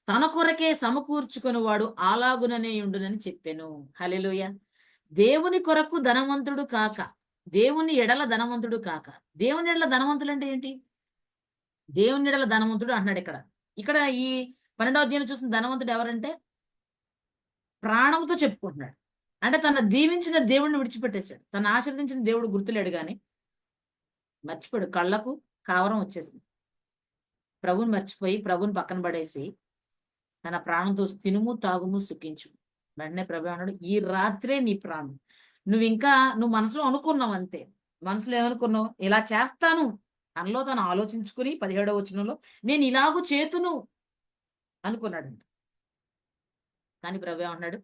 తన కొరకే సమకూర్చుకుని వాడు అలాగుననే ఉండునని చెప్పాను. హల్లెలూయ. దేవుని కొరకు ధనవంతుడు కాక, దేవుని ఎడల ధనవంతుడు కాక. దేవుని ఎడల ధనవంతుడు అంటే ఏంటి? దేవుని ఎడల ధనవంతుడు అంటున్నాడు ఇక్కడ. ఇక్కడ ఈ 12వ అధ్యాయం చూసిన ధనవంతుడు ఎవరంటే ప్రాణంతో చెప్పుకుంటున్నాడు. అంటే తన దీవించిన దేవుడిని విడిచిపెట్టేశాడు. తను ఆశీర్వదించిన దేవుడు గుర్తులేడు గాని మర్చిపోయాడు. కళ్ళకు కావరం వచ్చేసింది. ప్రభుని మర్చిపోయి ప్రభుని పక్కన పడేసి తన ప్రాణంతో తినుము, తాగుము, సుఖించు. వెంటనే ప్రభు అన్నాడు, ఈ రాత్రే నీ ప్రాణం. నువ్వు మనసులో అనుకున్నావు అంతే. మనసులో ఏమనుకున్నావు? ఇలా చేస్తాను తనలో తను ఆలోచించుకుని 17వ వచనంలో నేను ఇలాగూ చేతును అనుకున్నాడంట. కానీ ప్రభు ఏమన్నాడు,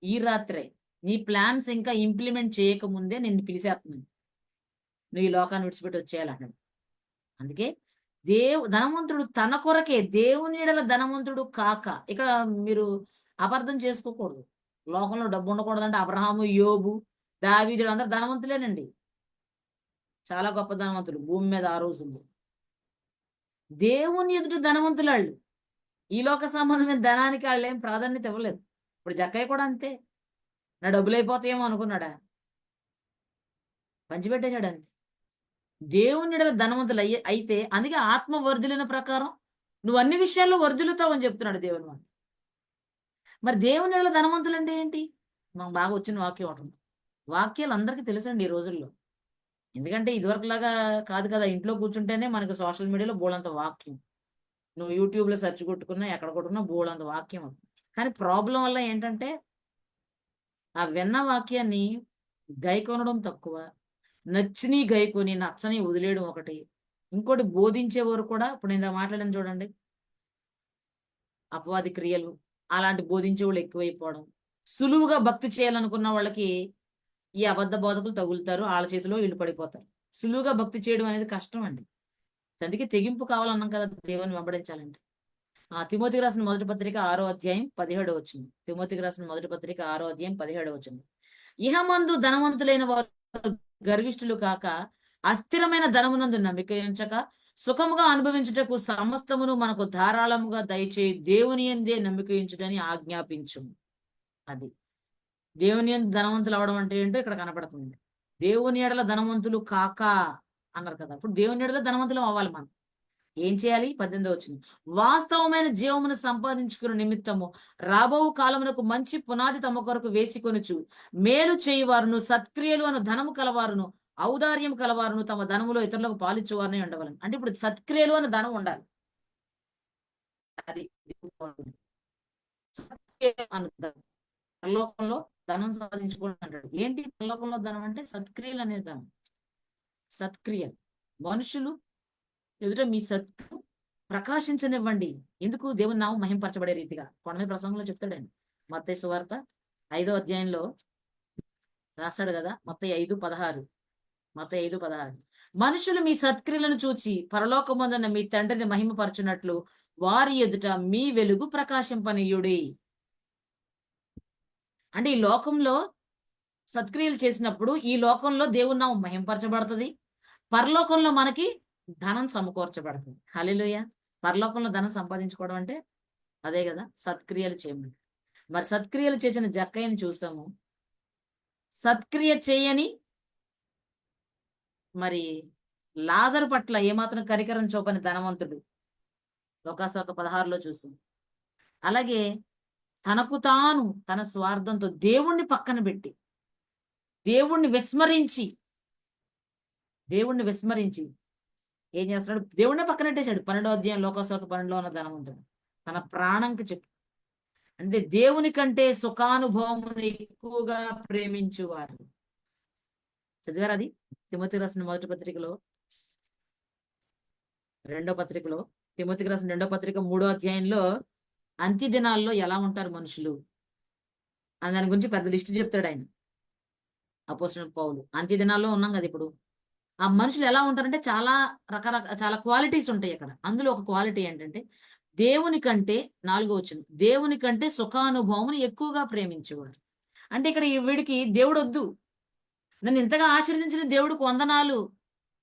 ఈ రాత్రే నీ ప్లాన్స్ ఇంకా ఇంప్లిమెంట్ చేయకముందే నిన్ను పిలిచేస్తున్నాను, నువ్వు ఈ లోకాన్ని విడిచిపెట్టి వచ్చేయాలన్నాడు. అందుకే ధనవంతుడు తన కొరకే, దేవుని ఎడల ధనవంతుడు కాక. ఇక్కడ మీరు అపార్థం చేసుకోకూడదు. లోకంలో డబ్బు ఉండకూడదంటే అబ్రహాము, యోబు, దావీదులు అందరు ధనవంతులేనండి. చాలా గొప్ప ధనవంతులు భూమి మీద ఆ రోజుల్లో. దేవుని ఎదుట ధనవంతులు వాళ్ళు. ఈ లోక సంబంధమైన ధనానికి వాళ్ళు ఏం ప్రాధాన్యత ఇవ్వలేదు. ఇప్పుడు జక్కయ్య కూడా అంతే. నా డబ్బులు అయిపోతాయేమో అనుకున్నాడా? పంచిపెట్టేశాడు అంతే. దేవుని ఎడల ధనవంతులు అయితే అందుకే ఆత్మ వర్ధిలిన ప్రకారం నువ్వు అన్ని విషయాల్లో వర్ధిల్లుతావు అని చెప్తున్నాడు దేవుని వాడు. మరి దేవుని ఎడల ధనవంతులు అంటే ఏంటి? నాకు బాగా వచ్చిన వాక్యం ఒకటి. వాక్యాలు అందరికీ తెలుసండి ఈ రోజుల్లో. ఎందుకంటే ఇదివరకులాగా కాదు కదా, ఇంట్లో కూర్చుంటేనే మనకి సోషల్ మీడియాలో బోలంత వాక్యం. నువ్వు యూట్యూబ్లో సెర్చ్ కొట్టుకున్నా, ఎక్కడ కొట్టుకున్నా బోలంత వాక్యం. కానీ ప్రాబ్లం వల్ల ఏంటంటే ఆ విన్న వాక్యాన్ని గైకొనడం తక్కువ, నచ్చిని గైకొని నచ్చని వదిలేయడం ఒకటి. ఇంకోటి బోధించేవారు కూడా, ఇప్పుడు నేను మాట్లాడాను చూడండి, అపవాది క్రియలు, అలాంటి బోధించే వాళ్ళు ఎక్కువైపోవడం. సులువుగా భక్తి చేయాలనుకున్న వాళ్ళకి ఈ అబద్ధ బోధకులు తగులుతారు, వాళ్ళ చేతిలో వీళ్ళు పడిపోతారు. సులువుగా భక్తి చేయడం అనేది కష్టం అండి. అందుకే తెగింపు కావాలన్నాం కదా దేవుని వెంబడించాలంటే. తిమోతికి రాసిన మొదటి పత్రిక 6వ అధ్యాయం 17వ వచనం. తిమోతికి రాసిన మొదటి పత్రిక 6వ అధ్యాయం 17వ వచనం. ఇహమందు ధనవంతులైన వారు గర్విష్ఠులు కాక అస్థిరమైన ధనమునందు నమ్మిక ఉంచక సుఖముగా అనుభవించుటకు సమస్తమును మనకు ధారాళముగా దయచేయి దేవుని యందే నమ్మిక ఉంచుటని ఆజ్ఞాపించు. అది దేవుని యందు ధనవంతులు అవడం అంటే ఏంటో ఇక్కడ కనపడుతుంది. దేవుని ఎడల ధనవంతులు కాక అన్నారు కదా. ఇప్పుడు దేవుని ఎడల ధనవంతులు అవ్వాలి. మనం ఏం చేయాలి? 18వ వచనం. వాస్తవమైన జీవమును సంపాదించుకున్న నిమిత్తము రాబో కాలమునకు మంచి పునాది తమ కొరకు వేసికొనుచు మేలు చేయువారును సత్క్రియలు అను ధనము కలవారును ఔదార్యం కలవారును తమ ధనములో ఇతరులకు పాలిచ్చేవారని ఉండవాలని. అంటే ఇప్పుడు సత్క్రియలు అనే ధనం ఉండాలి. అది పరలోకంలో ధనం సాధించుకోండి అంటాడు. ఏంటి పరలోకంలో ధనం అంటే? సత్క్రియలు అనే ధనం. సత్క్రియలు. మనుషులు ఎదుట మీ సత్తు ప్రకాశించనివ్వండి. ఎందుకు? దేవుని నామం మహింపరచబడే రీతిగా. కొండ మీద ప్రసంగంలో చెప్తాడండి. మత్తయి సువార్త 5వ అధ్యాయంలో రాస్తాడు కదా, మత్తయి 5:16. మత్తయి 5:16. మనుషులు మీ సత్క్రియలను చూచి పరలోకమందున్న మీ తండ్రిని మహిమపరచునట్లు వారి ఎదుట మీ వెలుగు ప్రకాశింపనీయుడి. అంటే ఈ లోకంలో సత్క్రియలు చేసినప్పుడు ఈ లోకంలో దేవుని నామం మహింపరచబడుతుంది, పరలోకంలో మనకి ధనం సమకూర్చబడుతుంది. హల్లెలూయా. పరలోకంలో ధనం సంపాదించుకోవడం అంటే అదే కదా, సత్క్రియలు చేయమని. మరి సత్క్రియలు చేసిన జక్కయ్యని చూసాము. సత్క్రియ చేయని మరి లాజరు పట్ల ఏమాత్రం కరికరం చూపని ధనవంతుడు లోకాసువార్త 16లో చూసాం. అలాగే తనకు తాను తన స్వార్థంతో దేవుణ్ణి పక్కన పెట్టి దేవుణ్ణి విస్మరించి ఏం చేస్తున్నాడు? దేవుణ్ణి పక్కనట్టేశాడు. 12వ అధ్యాయం లోకాసువార్త 12లో ఉన్న ధనవంతుడు తన ప్రాణంకి చెప్పు. అంటే దేవుని కంటే సుఖానుభవమును ఎక్కువగా ప్రేమించువారు. చదివారు అది? తిమోతికి రాసిన మొదటి పత్రికలో, తిమోతికి రాసిన 2వ పత్రిక 3వ అధ్యాయంలో అంత్య దినాల్లో ఎలా ఉంటారు మనుషులు? అని దాని గురించి పెద్ద లిస్ట్ చెప్తాడు ఆయన, అపోస్తలుడైన పౌలు. అంత్య దినాల్లో ఉన్నాం కదా ఇప్పుడు. ఆ మనుషులు ఎలా ఉంటారంటే చాలా చాలా క్వాలిటీస్ ఉంటాయి అక్కడ. అందులో ఒక క్వాలిటీ ఏంటంటే దేవుని కంటే, 4వ వచనం, దేవుని కంటే సుఖానుభవమును ఎక్కువగా ప్రేమించేవాడు. అంటే ఇక్కడ ఈ వీడికి దేవుడొద్దు, నన్ను ఇంతగా ఆశీర్వదించిన దేవుడికి వందనాలు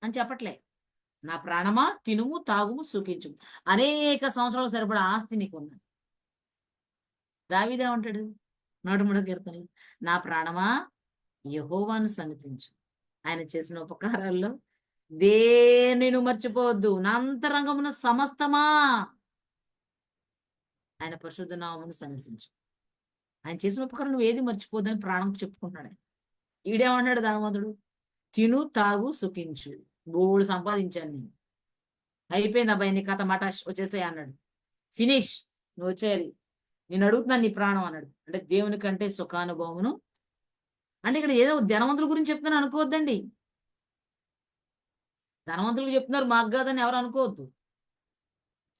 అని చెప్పట్లే. నా ప్రాణమా తినుము, తాగుము, సుఖించుము. అనేక సంవత్సరాల సరిపడా ఆస్తి నీకున్నది. దావీదేమంటాడు 103వ కీర్తనలో, నా ప్రాణమా యెహోవాను సన్నిధించు, ఆయన చేసిన ఉపకారాల్లో దేనిని మర్చిపోవద్దు. నా అంతరంగమున సమస్తమా ఆయన పరిశుద్ధ నామమును సన్నిధించు. ఆయన చేసిన ఉపకారం నువ్వు ఏది మర్చిపోద్దని ప్రాణం చెప్పుకుంటున్నాడు ఆయన. ఈడేమన్నాడు ధనవంతుడు, తిను తాగు సుఖించు, బోల్డు సంపాదించాను నేను, అయిపోయింది అబ్బాయి నీ కథ మటాష్ వచ్చేసాయి అన్నాడు. ఫినిష్, నువ్వు వచ్చేయాలి, నేను అడుగుతున్నాను నీ ప్రాణం అన్నాడు. అంటే దేవుని కంటే సుఖానుభవమును, అంటే ఇక్కడ ఏదో ధనవంతుల గురించి చెప్తున్నాను అనుకోవద్దండి. ధనవంతులకు చెప్తున్నారు మాకు కాదని ఎవరు అనుకోవద్దు.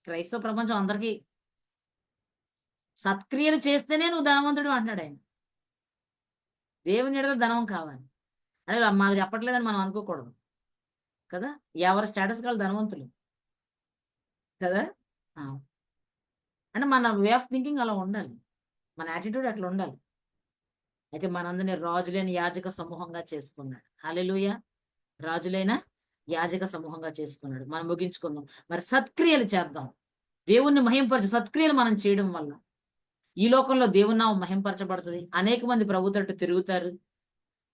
క్రైస్తవ ప్రపంచం అందరికీ సత్క్రియలు చేస్తేనే నువ్వు ధనవంతుడు అంటున్నాడు ఆయన. దేవుని ఎడల ధనం కావాలి అంటే మాకు చెప్పట్లేదని మనం అనుకోకూడదు కదా. ఎవరి స్టేటస్ కాదు ధనవంతులు కదా. ఆ. అంటే మన వే ఆఫ్ థింకింగ్ అలా ఉండాలి, మన యాటిట్యూడ్ అట్లా ఉండాలి. అయితే మనందరినీ రాజులైన యాజక సమూహంగా చేసుకున్నాడు. హల్లెలూయా. రాజులైన యాజక సమూహంగా చేసుకున్నాడు. మనం ముగించుకుందాం. మరి సత్క్రియలు చేద్దాం, దేవుణ్ణి మహింపరచు. సత్క్రియలు మనం చేయడం వల్ల ఈ లోకంలో దేవుని నామం మహింపరచబడుతుంది. అనేక మంది ప్రభు తట్టు తిరుగుతారు.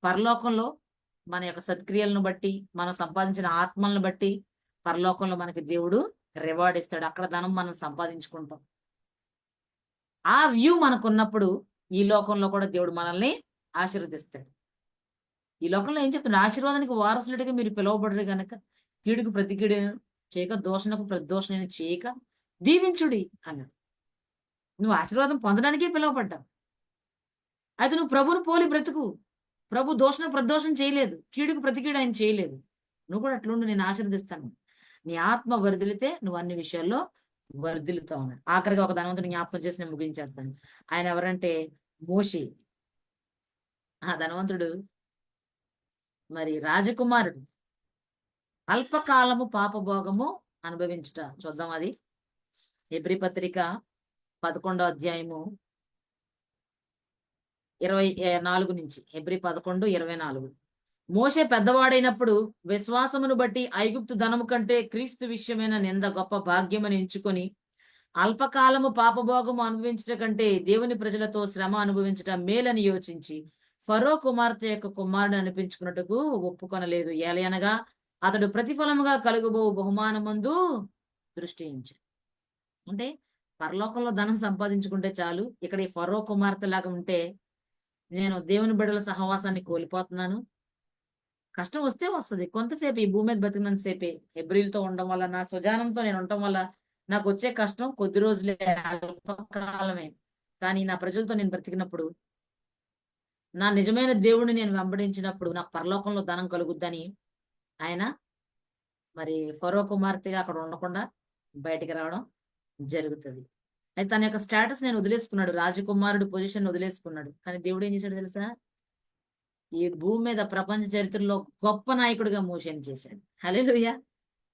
పరలోకంలో మన యొక్క సత్క్రియలను బట్టి, మనం సంపాదించిన ఆత్మలను బట్టి పరలోకంలో మనకి దేవుడు రివార్డ్ ఇస్తాడు. అక్కడ ధనం మనం సంపాదించుకుంటాం. ఆ వ్యూ మనకున్నప్పుడు ఈ లోకంలో కూడా దేవుడు మనల్ని ఆశీర్వదిస్తాడు. ఈ లోకంలో ఏం చెప్తున్నాడు, ఆశీర్వాదానికి వారసులుడిగా మీరు పిలువబడరు గనక కీడుకు ప్రతి కీడు చేయక, దోషణకు ప్రతి దోషణ చేయక దీవించుడి అన్నాడు. నువ్వు ఆశీర్వాదం పొందడానికే పిలువబడ్డావు. అయితే నువ్వు ప్రభుని పోలి బ్రతుకు. ప్రభు దోషణ ప్రదోషం చేయలేదు, కీడుకు ప్రతి కీడు ఆయన చేయలేదు. నువ్వు కూడా అట్లుండి నేను ఆశీర్వదిస్తాను. నీ ఆత్మ వర్ధిల్లితే నువ్వు అన్ని విషయాల్లో వర్ధిల్లుతావు అన్నాడు. ఆఖరిగా ఒక ధనవంతుని జ్ఞాపకం చేసి నేను ముగించేస్తాను. ఆయన ఎవరంటే మోషే. ఆ ధనవంతుడు మరి రాజకుమారుడు, అల్పకాలము పాపభోగము అనుభవించుట. చూద్దాం అది హెబ్రీ పత్రిక 11వ అధ్యాయము 24 నుంచి. హెబ్రీ 11:24. మోషే పెద్దవాడైనప్పుడు విశ్వాసమును బట్టి ఐగుప్తు ధనము కంటే క్రీస్తు విషయమైన నింద గొప్ప భాగ్యమని ఎంచుకొని అల్పకాలము పాపభోగము అనుభవించట కంటే దేవుని ప్రజలతో శ్రమ అనుభవించట మేలని యోచించి ఫరో కుమార్తె యొక్క కుమారుడు అనిపించుకున్నట్టుకు ఒప్పుకొనలేదు. ఏలయనగా అతడు ప్రతిఫలముగా కలుగుబో బహుమానమందు దృష్టి ఉంచాడు. అంటే పరలోకంలో ధనం సంపాదించుకుంటే చాలు, ఇక్కడ ఈ ఫరో కుమార్తె లాగా ఉంటే నేను దేవుని బిడ్డల సహవాసాన్ని కోల్పోతున్నాను. కష్టం వస్తే వస్తుంది కొంతసేపు, ఈ భూమి మీద బతికినంత సేపే. హెబ్రీలతో ఉండడం వల్ల, నా స్వజానంతో నేను ఉండటం వల్ల నాకు వచ్చే కష్టం కొద్ది రోజులే, అల్పకాలమే. కానీ నా ప్రజలతో నేను బ్రతికినప్పుడు, నా నిజమైన దేవుడిని నేను వెంబడించినప్పుడు నాకు పరలోకంలో ధనం కలుగుద్దని ఆయన మరి ఫరో కుమార్తెగా అక్కడ ఉండకుండా బయటికి రావడం జరుగుతుంది. అయితే తన యొక్క స్టేటస్ నేను వదిలేసుకున్నాడు, రాజకుమారుడు పొజిషన్ వదిలేసుకున్నాడు. కానీ దేవుడు ఏం చేశాడు తెలుసా, ఈ భూమి మీద ప్రపంచ చరిత్రలో గొప్ప నాయకుడిగా మోషన్ చేశాడు. హల్లెలూయా.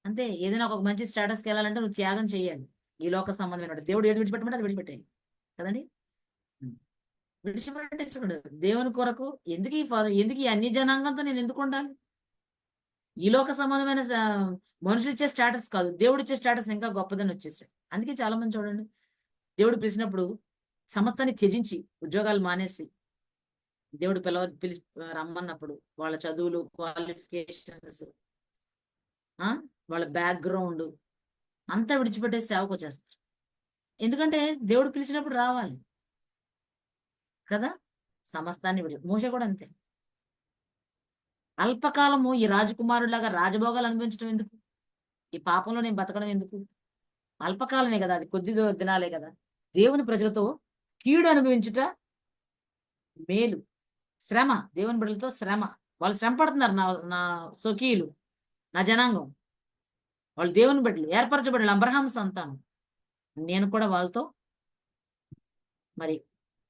అంతే, ఏదైనా ఒక మంచి స్టేటస్కి వెళ్ళాలంటే నువ్వు త్యాగం చేయాలి. ఈ లోక సంబంధమైన దేవుడు ఏది విడిచిపెట్టమంటే అది విడిచిపెట్టాయి కదండి. విడిచిపెట్టేస్తున్నాడు దేవుని కొరకు. ఎందుకు ఈ అన్ని జనాంగంతో నేను ఎందుకు ఉండాలి? ఈ లోక సంబంధమైన మనుషులు ఇచ్చే స్టేటస్ కాదు, దేవుడు ఇచ్చే స్టేటస్ ఇంకా గొప్పదని వచ్చేసాడు. అందుకే చాలా మంది చూడండి, దేవుడు పిలిచినప్పుడు సమస్తాన్ని త్యజించి ఉద్యోగాలు మానేసి దేవుడు పిలిచి రమ్మన్నప్పుడు వాళ్ళ చదువులు, క్వాలిఫికేషన్స్, వాళ్ళ బ్యాక్గ్రౌండ్ అంతా విడిచిపెట్టే సేవకు వచ్చేస్తారు. ఎందుకంటే దేవుడు పిలిచినప్పుడు రావాలి కదా. సమస్తాన్ని మోషే కూడా అంతే. అల్పకాలము ఈ రాజకుమారులాగా రాజభోగాలు అనుభవించడం ఎందుకు? ఈ పాపంలో నేను బతకడం ఎందుకు? అల్పకాలమే కదా, అది కొద్ది దినాలే కదా. దేవుని ప్రజలతో కీడు అనుభవించుట మేలు. శ్రమ, దేవుని బిడ్డలతో శ్రమ. వాళ్ళు శ్రమ పడుతున్నారు, నా స్వకీయులు, నా జనాంగం. వాళ్ళు దేవుని బిడ్డలు, ఏర్పరచబడ్డలు, అబ్రహాం సంతానం. నేను కూడా వాళ్ళతో మరి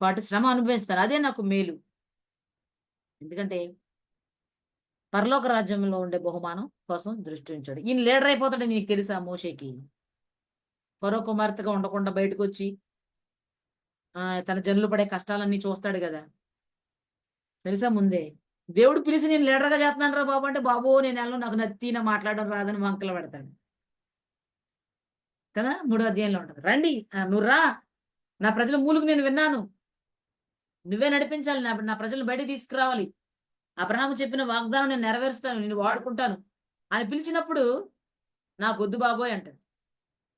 పాటు శ్రమ అనుభవిస్తారు. అదే నాకు మేలు. ఎందుకంటే పరలోక రాజ్యంలో ఉండే బహుమానం కోసం దృష్టి ఉంచాడు. ఈయన లీడర్ అయిపోతాడని నీకు తెలుసా మోషేకి? ఫరో కుమార్తెగా ఉండకుండా బయటకొచ్చి తన జనులు పడే కష్టాలన్నీ చూస్తాడు గదా! తెలుసా ముందే. దేవుడు పిలిచి నేను లీడర్‌గా చేస్తున్నానురా బాబు అంటే, బాబో నేనెళ్ళను నాకు నత్తి మాట్లాడడం రాదని వంకలు పెడతాడు. కదా! మూడో అధ్యాయంలో ఉంటది. రండి నువ్వు రా. నా ప్రజల మూలుగు నేను విన్నాను. నువ్వే నడిపించాలి. నా నా ప్రజలను బయటికి తీసుకురావాలి. అబ్రహాము చెప్పిన వాగ్దానం నేను నెరవేరుస్తాను. నిన్ను వాడుకుంటాను. అని పిలిచినప్పుడు నాకొద్దు బాబోయ్ అంటాడు.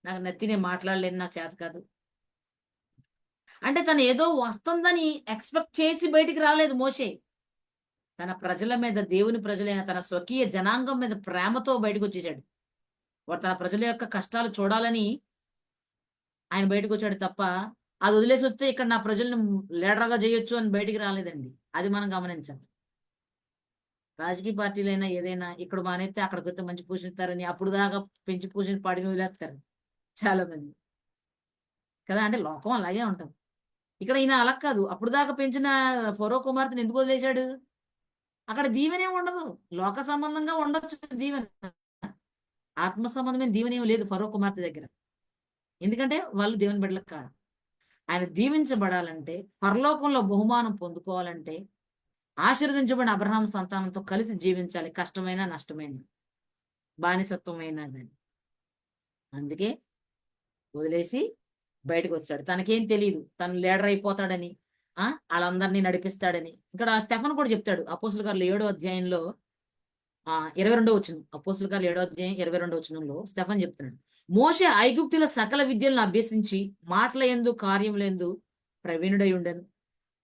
నాకు నత్తి నేను మాట్లాడలేను. నాకు చేత కాదు. అంటే తను ఏదో వస్తుందని ఎక్స్‌పెక్ట్ చేసి బయటికి రాలేదు మోషే. తన ప్రజల మీద దేవుని ప్రజలైన తన స్వకీయ జనాంగం మీద ప్రేమతో బయటకొచ్చేసాడు. వాడు తన ప్రజల యొక్క కష్టాలు చూడాలని ఆయన బయటకొచ్చాడు తప్ప, అది వదిలేసొస్తే ఇక్కడ నా ప్రజల్ని లీడర్‌గా చేయొచ్చు అని బయటికి రాలేదండి. అది మనం గమనించాలి. రాజకీయ పార్టీలైనా ఏదైనా ఇక్కడ మానేత్తే అక్కడికొస్తే మంచి పొజిషన్ ఇత్తారని అప్పుడు దాకా పెంచి పోషించి పాడిని వదిలేస్తారు చాలా మంది. కదా! అంటే లోకం అలాగే ఉంటది. ఇక్కడ ఈయన అలా కాదు. అప్పుడు దాకా పెంచిన ఫరో కుమార్తెను ఎందుకు వదిలేసాడు? అక్కడ దీవెనేం ఉండదు. లోక సంబంధంగా ఉండొచ్చు దీవెన. ఆత్మ సంబంధమైన దీవెనేమి లేదు ఫరో కుమార్తె దగ్గర. ఎందుకంటే వాళ్ళు దేవుని బిడ్డలు కాదు. ఆయన దీవించబడాలంటే, పరలోకంలో బహుమానం పొందుకోవాలంటే, ఆశీర్వదించబడిన అబ్రహాం సంతానంతో కలిసి జీవించాలి. కష్టమైనా, నష్టమైనా. బానిసత్వమైనా గాని. అందుకే వదిలేసి బయటకొచ్చాడు. తనకేం తెలీదు. తను లీడర్ అయిపోతాడని, ఆళ్ళందరిని నడిపిస్తాడని. ఇక్కడ స్టెఫెన్ కూడా చెప్తాడు. అపోస్తలుల కార్యాలు 7 అధ్యాయంలో 22 వచనం. అపోస్తలుల కార్యాలు 7 అధ్యాయం 22 వచనంలో స్టెఫెన్ చెప్తున్నాడు. మోషే ఐగుప్తుల సకల విద్యలను అభ్యసించి మాటల యందు, కార్యముల యందు ప్రవీణుడై ఉండెను.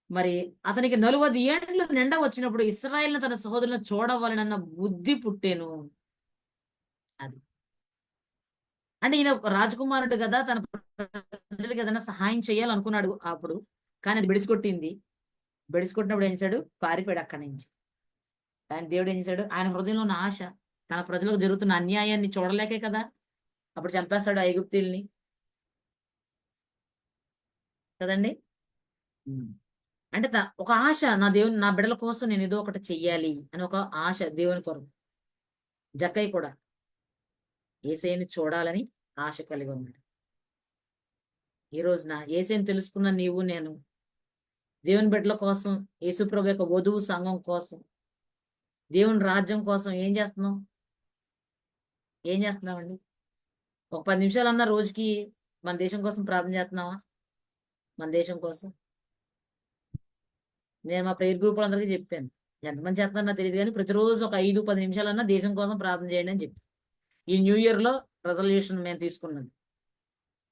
మరి అతనికి 40 ఏండ్లు నిండా వచ్చినప్పుడు ఇశ్రాయేలును తన సహోదరులను చూడవలెనన్న బుద్ధి పుట్టెను. అది. అంటే ఈయన ఒక రాజకుమారుడు గదా! తన ప్రజలకి ఏదైనా సహాయం చేయాలనుకున్నాడు అప్పుడు. కానీ అది బెడిసికొట్టింది. బెడిసికొట్టినప్పుడు ఏం చేశాడు? పారిపోయాడు అక్కడి నుంచి. కానీ దేవుడు ఏం చేశాడు? ఆయన హృదయంలో ఉన్న ఆశ, తన ప్రజలకు జరుగుతున్న అన్యాయాన్ని చూడలేకే కదా! అప్పుడు చంపేస్తాడు ఐగుప్తీయుల్ని. కదండీ! హ్మ్. అంటే ఒక ఆశ నా బిడ్డల కోసం నేను ఏదో ఒకటి చెయ్యాలి అని ఒక ఆశ దేవుని కొరకు. జక్కయ్య కూడా యేసయ్యని చూడాలని ఆశ కలిగి ఉన్నాడు. ఈ రోజున యేసయ్యని తెలుసుకున్న నీవు నేను దేవుని బిడ్డల కోసం, యేసుప్రభు యొక్క వధువు సంఘం కోసం, దేవుని రాజ్యం కోసం ఏం చేస్తున్నాం? ఏం చేస్తున్నామండి? ఒక 10 నిమిషాలన్నా రోజుకి మన దేశం కోసం ప్రార్థన చేస్తున్నామా? మన దేశం కోసం. నేను మా ప్రేయర్ గ్రూప్‌లందరికీ చెప్పాను. ఎంతమంది చేస్తున్నారో నాకు తెలీదు గానీ, ప్రతిరోజు ఒక 5, 10 నిమిషాలన్నా దేశం కోసం ప్రార్థన చేయండి అని చెప్పి. ఈ న్యూ ఇయర్‌లో రిజల్యూషన్ మేము తీసుకున్నాం.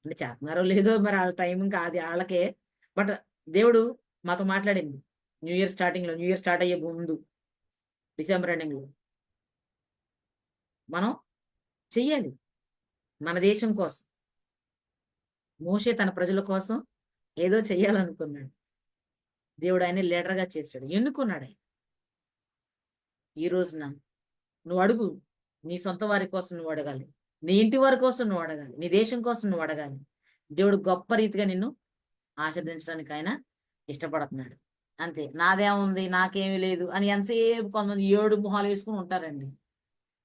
అంటే చేస్తున్నారో లేదో మరి ఆళ్ళ టైం ఇంకా అది ఆళ్ళకే. బట్ దేవుడు మాతో మాట్లాడింది. న్యూ ఇయర్ స్టార్ట్ అయ్యే ముందు డిసెంబర్ ఎండింగ్‌లో. మనం చెయ్యాలి. మన దేశం కోసం. మోషే తన ప్రజల కోసం ఏదో చెయ్యాలనుకున్నాడు. దేవుడు ఆయన్ని లీడర్‌గా చేసాడు. ఎన్నుకున్నాడాయన. ఈ రోజున నువ్వు అడుగు. నీ సొంత వారి కోసం నువ్వు అడగాలి. నీ ఇంటి వారి కోసం నువ్వు అడగాలి. నీ దేశం కోసం నువ్వు అడగాలి. దేవుడు గొప్ప రీతిగా నిన్ను ఆశీర్వదించడానికి ఆయన ఇష్టపడుతున్నాడు. అంతే. నాదేముంది, నాకేమీ లేదు అని ఎంతసేపు కొంతమంది ఏడు మొహాలేసుకొని ఉంటారండి.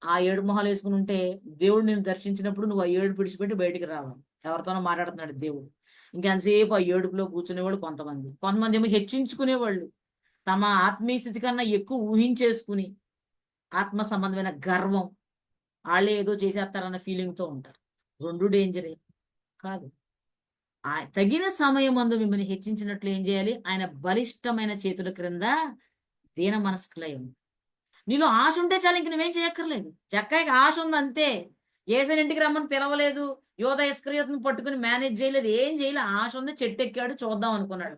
ఆ ఏడు మొహాలేసుకొని ఉంటే దేవుడు నిన్ను దర్శించినప్పుడు నువ్వు ఆ ఏడుపు విడిచిపెట్టి బయటికి రావాలి. ఎవరితోనో మాట్లాడుతున్నాడు దేవుడు. ఇంకెంతసేపు ఆ ఏడుపులో కూర్చునేవాళ్ళు కొంతమంది. కొంతమందేమో హెచ్చించుకునేవాళ్ళు. తమ ఆత్మీయ స్థితి కన్నా ఎక్కువ ఊహించేసుకుని ఆత్మ సంబంధమైన గర్వం, ఆళ్ళే ఏదో చేసేత్తారన్న ఫీలింగ్‌తో ఉంటారు. 2 డేంజరే. కాదు. తగిన సమయమందు మిమ్మల్ని హెచ్చించినట్లు ఏం జేయాలి? ఆయన బలిష్టమైన చేతుల క్రింద దీన మనస్కులై ఉండు. నీలో ఆశ ఉంటే చాలు ఇంక నువ్వేం చేయక్కర్లేదు. జక్కయ్యకి ఆశ ఉందంతే. యేసుని ఇంటికి రమ్మని పిలవలేదు. యోధ ఇస్కరియోతుని పట్టుకొని మేనేజ్ చేయలేదు. ఏం చేయలే. ఆశ ఉంది చెట్టెక్కాడు చూద్దాం అనుకున్నాడు.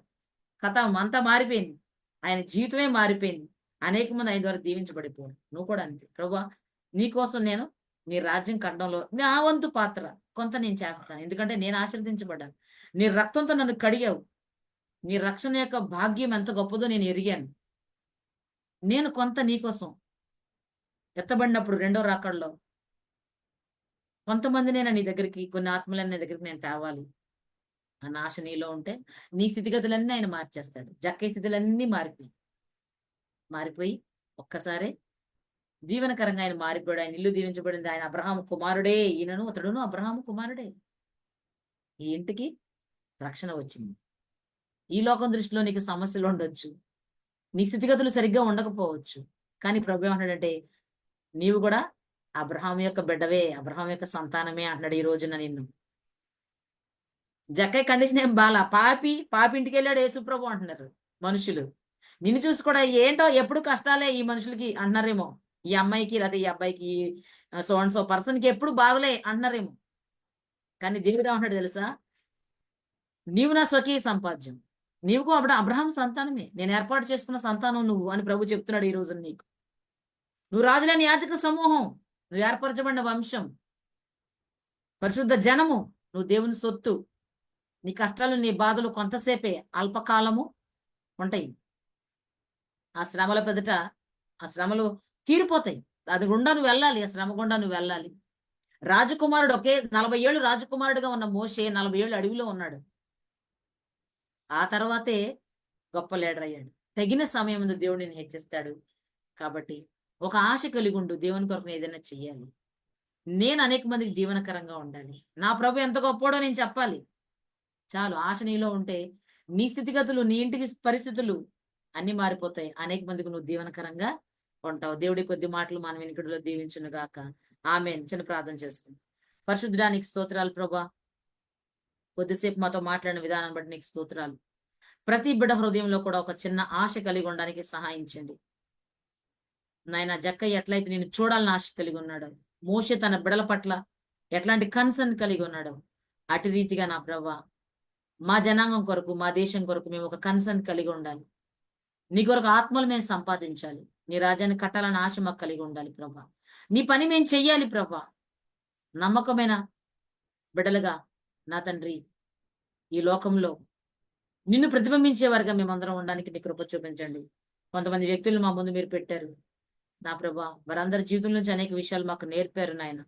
ఖతం అంతా మారిపోయింది. ఆయన జీవితమే మారిపోయింది. అనేక మంది ఆయన ద్వారా దీవించబడిపోయారు. నువ్వు కూడా అంతే. ప్రభువా! నీకోసం నేను నీ రాజ్యం కట్టడంలో నా వంతు పాత్ర కొంత నేను చేస్తాను. ఎందుకంటే నేను ఆశీర్వదించబడ్డాను. నీ రక్తంతో నన్ను కడిగావు. నీ రక్షణ యొక్క భాగ్యం ఎంత గొప్పదో నేను ఎరిగాను. నేను కొంత నీకోసం ఎత్తబడినప్పుడు రెండో రాకడలో కొంతమందినైనా నీ దగ్గరికి కొన్ని ఆత్మలైన నీ దగ్గరికి నేను తేవాలి. ఆ నాశ నీలో ఉంటే నీ స్థితిగతులన్నీ ఆయన మార్చేస్తాడు. జక్కయ్య స్థితులన్నీ మారిపోయి ఒక్కసారే దీవెనకరంగా ఆయన మారిపోయాడు. ఆయన ఇల్లు దీవించబడింది. ఆయన అబ్రహాము కుమారుడే. అతడును అబ్రహాము కుమారుడే. ఈ ఇంటికి రక్షణ వచ్చింది. ఈ లోకం దృష్టిలో నీకు సమస్యలు ఉండొచ్చు. నీ స్థితిగతులు సరిగ్గా ఉండకపోవచ్చు. కానీ ప్రభు ఏమంటాడంటే నీవు కూడా అబ్రహాం యొక్క బిడ్డవే, అబ్రహాం యొక్క సంతానమే అంటున్నాడు ఈ రోజున నిన్ను. జక్కయ్య కండిషన్ ఏం బాలా. పాపి ఇంటికి వెళ్ళాడు యేసుప్రభు అంటున్నారు మనుషులు. నిన్ను చూసి కూడా ఏంటో ఎప్పుడు కష్టాలే ఈ మనుషులకి అంటున్నారేమో. ఈ అమ్మాయికి లేదా ఈ అబ్బాయికి సో అండ్ సో పర్సన్కి ఎప్పుడు బాధలే అంటున్నారేమో. కానీ దేవుడు ఏమంటాడు తెలుసా, నీవు నా స్వకీయ సంపాద్యం, నీవుకు అబ్రహాం సంతానమే, నేను ఏర్పాటు చేసుకున్న సంతానం నువ్వు అని ప్రభు చెప్తున్నాడు ఈ రోజు నీకు. నువ్వు రాజులేని యాజక సమూహం, నువ్వు ఏర్పరచబడిన వంశం, పరిశుద్ధ జనము, నువ్వు దేవుని సొత్తు. నీ కష్టాలు నీ బాధలు కొంతసేపే, అల్పకాలము ఉంటాయి. ఆ శ్రమల పెదట ఆ శ్రమలు తీరిపోతాయి. అది గుండా నువ్వు వెళ్ళాలి, ఆ శ్రమ గుండా నువ్వు వెళ్ళాలి. రాజకుమారుడు 40 ఏళ్ళు రాజకుమారుడుగా ఉన్న మోషే 40 ఏళ్ళు అడవిలో ఉన్నాడు. ఆ తర్వాతే గొప్ప లీడర్ అయ్యాడు. తగిన సమయం ముందు దేవుడిని హెచ్చిస్తాడు. కాబట్టి ఒక ఆశ కలిగి ఉండు, దేవుని కొరకు ఏదైనా చెయ్యాలి. నేను అనేక మందికి దీవెనకరంగా ఉండాలి. నా ప్రభు ఎంత గొప్పోడో నేను చెప్పాలి. చాలు. ఆశ నీలో ఉంటే నీ స్థితిగతులు, నీ ఇంటికి పరిస్థితులు అన్ని మారిపోతాయి. అనేక మందికి నువ్వు దీవెనకరంగా ఉంటావు. దేవుడి కొద్ది మాటలు మన వెనుకడిలో దీవించును గాక. ఆమేన్. చిన్న ప్రార్థన చేసుకుందాం. పరిశుద్ధడానికి స్తోత్రాలు ప్రభా. కొద్దిసేపు మాతో మాట్లాడిన విధానం బట్టి నీకు స్తోత్రాలు. ప్రతి బిడ్డ హృదయంలో కూడా ఒక చిన్న ఆశ కలిగి ఉండడానికి సహాయించండి నాయన. జక్కయ్య ఎట్లయితే నేను చూడాలని ఆశ కలిగి ఉన్నాడు, మోషే తన బిడల పట్ల ఎట్లాంటి కన్సర్న్ కలిగి ఉన్నాడు, అటు రీతిగా నా ప్రభా మా జనాంగం కొరకు, మా దేశం కొరకు మేము ఒక కన్సర్న్ కలిగి ఉండాలి. నీ కొరకు ఆత్మలు మేము సంపాదించాలి. నీ రాజ్యాన్ని కట్టాలని ఆశ మాకు కలిగి ఉండాలి ప్రభా. నీ పని మేము చెయ్యాలి ప్రభా. నమ్మకమైన బిడ్డలుగా నా తండ్రి ఈ లోకంలో నిన్ను ప్రతిబింబించేవారుగా మేమందరం ఉండడానికి నీ కృప చూపించండి. కొంతమంది వ్యక్తులు మా ముందు మీరు పెట్టారు నా ప్రభా. వారందరి జీవితం నుంచి అనేక విషయాలు మాకు నేర్పారు నాయన.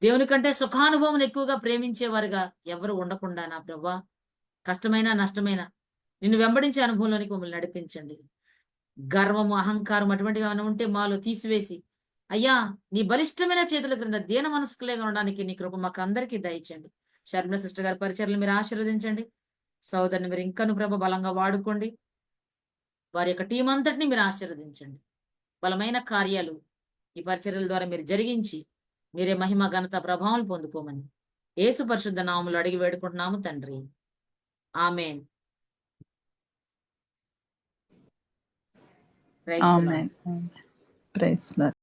దేవుని కంటే సుఖానుభవం ఎక్కువగా ప్రేమించేవారుగా ఎవరు ఉండకుండా నా ప్రభా, కష్టమైన నష్టమైన నిన్ను వెంబడించే అనుభవంలోనికి మమ్మల్ని నడిపించండి. గర్వము, అహంకారం అటువంటివి ఏమైనా ఉంటే మాలో తీసివేసి అయ్యా నీ బలిష్టమైన చేతుల క్రింద దీన మనస్కులుగా ఉండడానికి నీ కృప మాకు అందరికీ దయచండి. శర్మిల సిస్టర్ గారి పరిచర్లు మీరు ఆశీర్వదించండి. సోదరుని మీరు ఇంకను ప్రభ బలంగా వాడుకోండి. వారి యొక్క టీం అంతటిని మీరు ఆశీర్వదించండి. బలమైన కార్యాలు ఈ పరిచర్యల ద్వారా మీరు జరిగించి మీరే మహిమ ఘనత ప్రభావాలు పొందుకోమని యేసు పరిశుద్ధ నామములో అడిగి వేడుకుంటున్నాము తండ్రి. Amen. Praise the Lord. Amen. Praise lord.